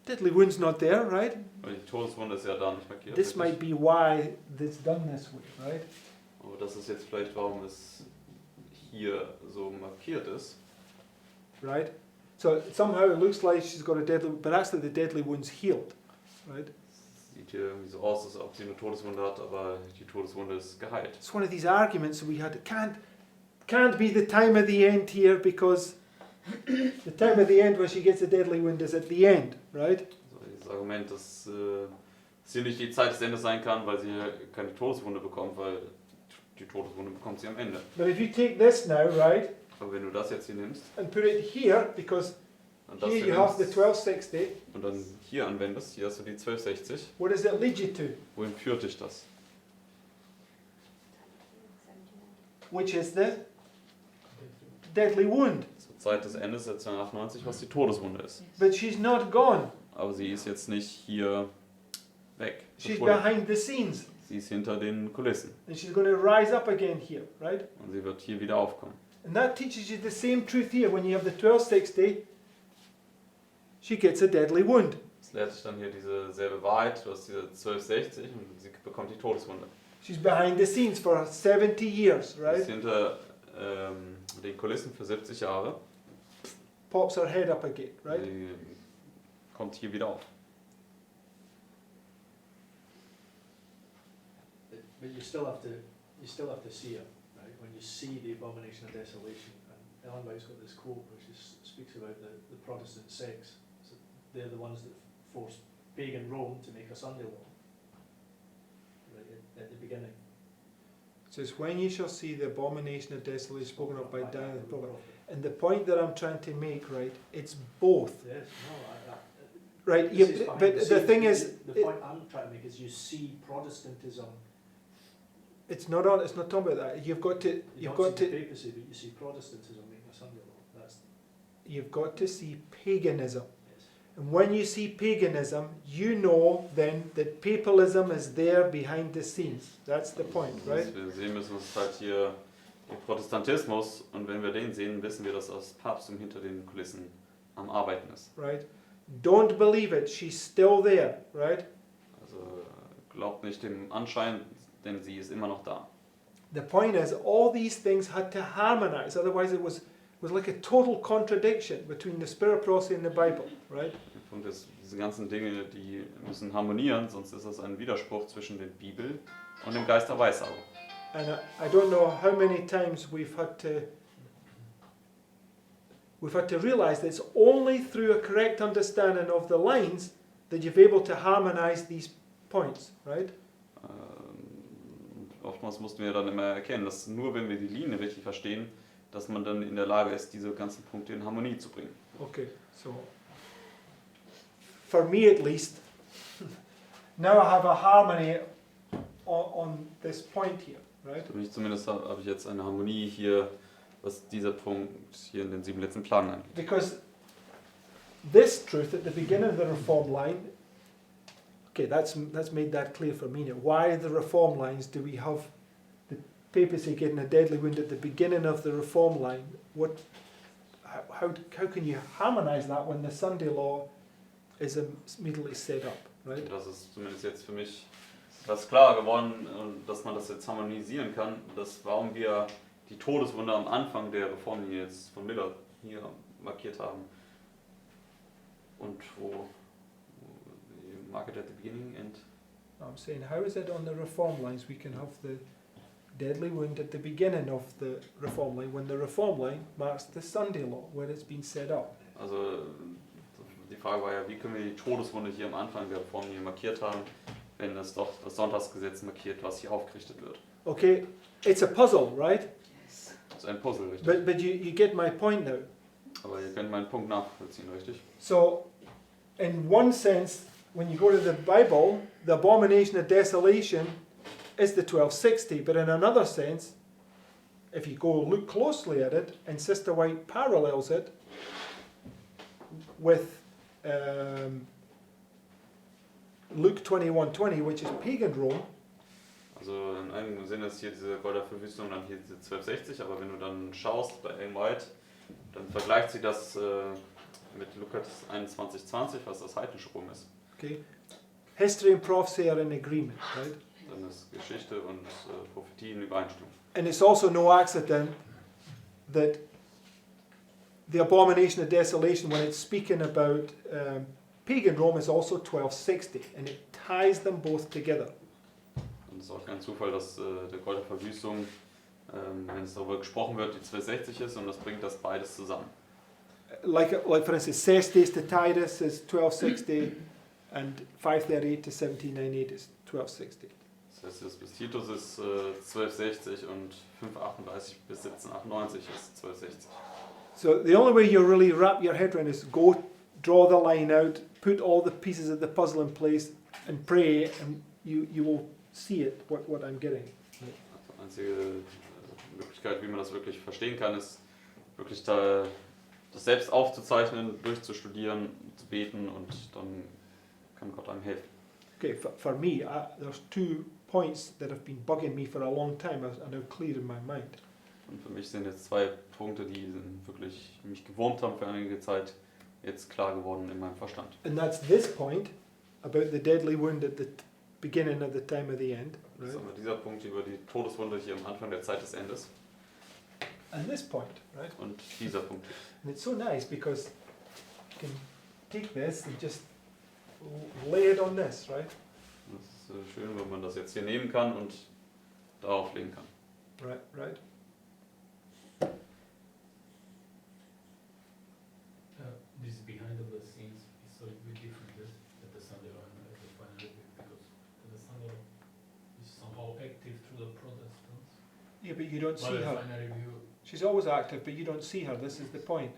deadly wound's not there, right? Weil die Todeswunde ist ja da nicht markiert. This might be why it's done this way, right? Aber das ist jetzt vielleicht, warum es hier so markiert ist. Right? So somehow it looks like she's got a deadly, but actually the deadly wound's healed, right? Sieht hier irgendwie so aus, als ob sie eine Todeswunde hat, aber die Todeswunde ist geheilt. It's one of these arguments that we had. It can't be the time of the end here because the time of the end where she gets a deadly wound is at the end, right? Also dieses Argument, dass es hier nicht die Zeit des Endes sein kann, weil sie hier keine Todeswunde bekommt, weil die Todeswunde bekommt sie am Ende. But if you take this now, right, Aber wenn du das jetzt hier nimmst and put it here, because und das here hier you have the nimmst 1260, und dann hier anwendest, hier hast du die 1260, what does it lead you to? wohin führt dich das? Which is the deadly wound. Zur Zeit des Endes 1798, was die Todeswunde ist. But she's not gone. Aber sie ist jetzt nicht hier weg. She's verschwunden. behind the scenes. Sie ist hinter den Kulissen And she's going to rise up again here, right? und sie wird hier wieder aufkommen. And that teaches you the same truth here. When you have the 1260, she gets a deadly wound. Es lehrt sich dann hier dieselbe Wahrheit, du hast diese 1260 und sie bekommt die Todeswunde. She's behind the scenes for 70 years, Sie right? ist hinter den Kulissen für 70 Jahre. Pops her head up again, right? Sie kommt hier wieder auf. But you still have to see it, right? When you see the abomination of desolation, and Ellen White's got this quote where she speaks about the Protestant sects. So they're the ones that forced pagan Rome to make a Sunday law, right at the beginning. It says, when you shall see the abomination of desolation spoken of by Daniel the prophet. And the point that I'm trying to make, right, it's both. Yes, no, Right, this is but behind the scenes. thing is, The point I'm trying to make is you see Protestantism. it's not talking about that. You've got You to don't see the papacy, but you see Protestantism making a Sunday law. That's you've got to see paganism. yes. And when you see paganism, you know then that papalism is there behind the scenes. That's the point, right? Was wir sehen müssen, ist halt hier der Protestantismus und wenn wir den sehen, wissen wir, dass das Papsttum hinter den Kulissen am Arbeiten ist. Right? Don't believe it. She's still there, right? Also glaubt nicht dem Anschein, denn sie ist immer noch da. The point is, all these things had to harmonize. Otherwise, it was like a total contradiction between the Spirit of prophecy and the Bible, right? Der Punkt ist, diese ganzen Dinge, die müssen harmonieren, sonst ist das ein Widerspruch zwischen der Bibel und dem Geist der Weissagung. And I don't know how many times we've had to realize that it's only through a correct understanding of the lines that you're able to harmonize these points, right? Oftmals mussten wir dann immer erkennen, dass nur wenn wir die Linie richtig verstehen, dass man dann in der Lage ist, diese ganzen Punkte in Harmonie zu bringen. Okay, so for me at least, now I have a harmony on this point here, right? Für mich zumindest habe ich jetzt eine Harmonie hier, was dieser Punkt hier in den 7 letzten Planen angeht. Because this truth at the beginning of the reform line, okay, that's made that clear for me now. Why the reform lines do we have the papacy getting a deadly wound at the beginning of the reform line? How can you harmonize that when the Sunday law is immediately set up, right? Das ist zumindest jetzt für mich das klar geworden, dass man das jetzt harmonisieren kann, dass warum wir die Todeswunde am Anfang der Reform, die jetzt von Miller hier markiert haben, Und wo you mark it at the beginning and I'm saying, how is it on the reform lines we can have the deadly wound at the beginning of the reform line when the reform line marks the Sunday law where it's been set up? also die Frage war ja, wie können wir die Todeswunde hier am Anfang der Reform hier markiert haben, wenn es doch das Sonntagsgesetz markiert, was hier aufgerichtet wird. Okay, it's a puzzle, right? Yes. Das ist ein Puzzle, richtig? But you get my point now. Aber ihr könnt meinen Punkt nachvollziehen, richtig? So, in one sense, when you go to the Bible, the abomination of desolation is the 1260, but in another sense, if you go look closely at it, and Sister White parallels it with Luke 21:20, which is pagan Rome. Also in einem Sinne ist hier diese goldene Verwüstung dann hier diese 1260, aber wenn du dann schaust bei Ellen White, dann vergleicht sie das mit Lukas 21:20, was das heidnische Rom ist. Okay, history and prophecy are in agreement, right? Dann ist Geschichte und Prophetie in Übereinstimmung. And it's also no accident that the abomination of desolation, when it's speaking about pagan Rome, is also 1260, and it ties them both together. Und es ist auch kein Zufall, dass der Gold der Verwüstung, wenn es darüber gesprochen wird, die 1260 ist und das bringt das beides zusammen. Like for instance, Sestes to Titus is 1260, and 538 to 1798 is 1260. Das heißt, das bis Titus ist 1260 und 538 bis 1798 ist 1260. So the only way you really wrap your head around is go, draw the line out, put all the pieces of the puzzle in place, and pray, and you will see it, what I'm getting. Die einzige Möglichkeit, wie man das wirklich verstehen kann, ist wirklich da, das selbst aufzuzeichnen, durchzustudieren, zu beten und dann kann Gott einem helfen. Okay, for me, there's 2 points that have been bugging me for a long time, are now clear in my mind. Und für mich sind jetzt 2 Punkte, die wirklich mich gewurmt haben für einige Zeit, jetzt klar geworden in meinem Verstand. And that's this point about the deadly wound at the beginning of the time of the end, Das right? ist aber dieser Punkt über die Todeswunde hier am Anfang der Zeit des Endes And this point, right? und dieser Punkt hier. And it's so nice because you can take this and just lay it on this, right? Das ist schön, wenn man das jetzt hier nehmen kann und darauf legen kann. Right. This behind of the scenes is a little bit different at the Sunday law and at the final review because the Sunday law is somehow active through the Protestants. Yeah, but you don't But see the her. final review, She's always active, but you don't see her. This is the point.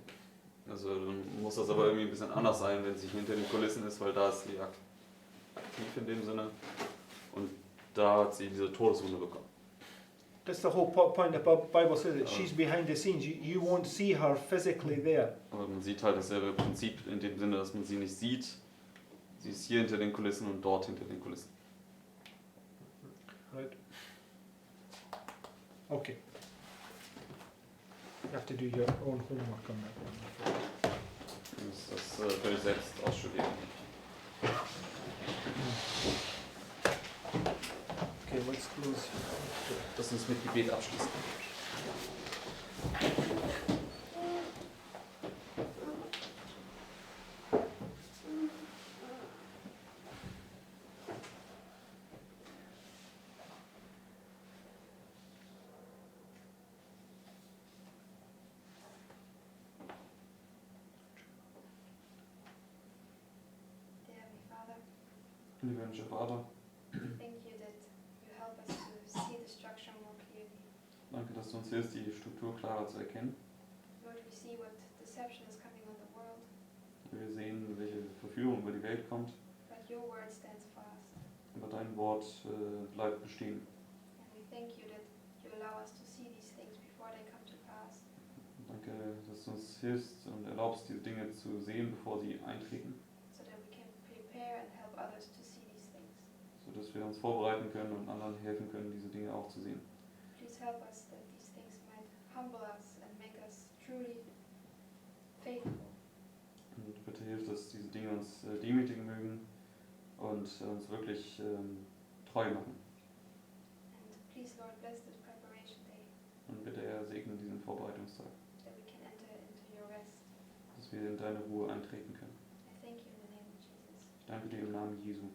Also dann muss das aber irgendwie ein bisschen anders sein, wenn sie hinter den Kulissen ist, weil da ist sie aktiv in dem Sinne und da hat sie diese Todeswunde bekommen. That's the whole point the Bible says that she's behind the scenes. You won't see her physically there. Aber man sieht halt dasselbe Prinzip in dem Sinne, dass man sie nicht sieht. Sie ist hier hinter den Kulissen und dort hinter den Kulissen. Right. Okay. You have to do your own homework on that one. Das kann ich selbst ausstudieren. Okay, let's close. Lass uns mit Gebet abschließen. Dear Heavenly Father, Lieber himmlischer Vater, thank you that you help us to see the structure more clearly. danke, dass du uns hilfst, die Struktur klarer zu erkennen. Lord, we see what deception is coming on the world, Wir sehen, welche Verführung über die Welt kommt, but your word stands fast. aber dein Wort bleibt bestehen. And we thank you that you allow us to see these things before they come to pass. Danke, dass du uns hilfst und erlaubst, diese Dinge zu sehen, bevor sie eintreten, So that we can prepare and help others to see these things. sodass wir uns vorbereiten können und anderen helfen können, diese Dinge auch zu sehen. Please help us that these things might humble us and make us truly faithful. Und bitte hilf, dass diese Dinge uns demütigen mögen und uns wirklich treu machen. And please, Lord, bless this preparation day, Und bitte segne diesen Vorbereitungstag, that we can enter into your rest. dass wir in deine Ruhe eintreten können. I thank Danke dir im Namen Jesu.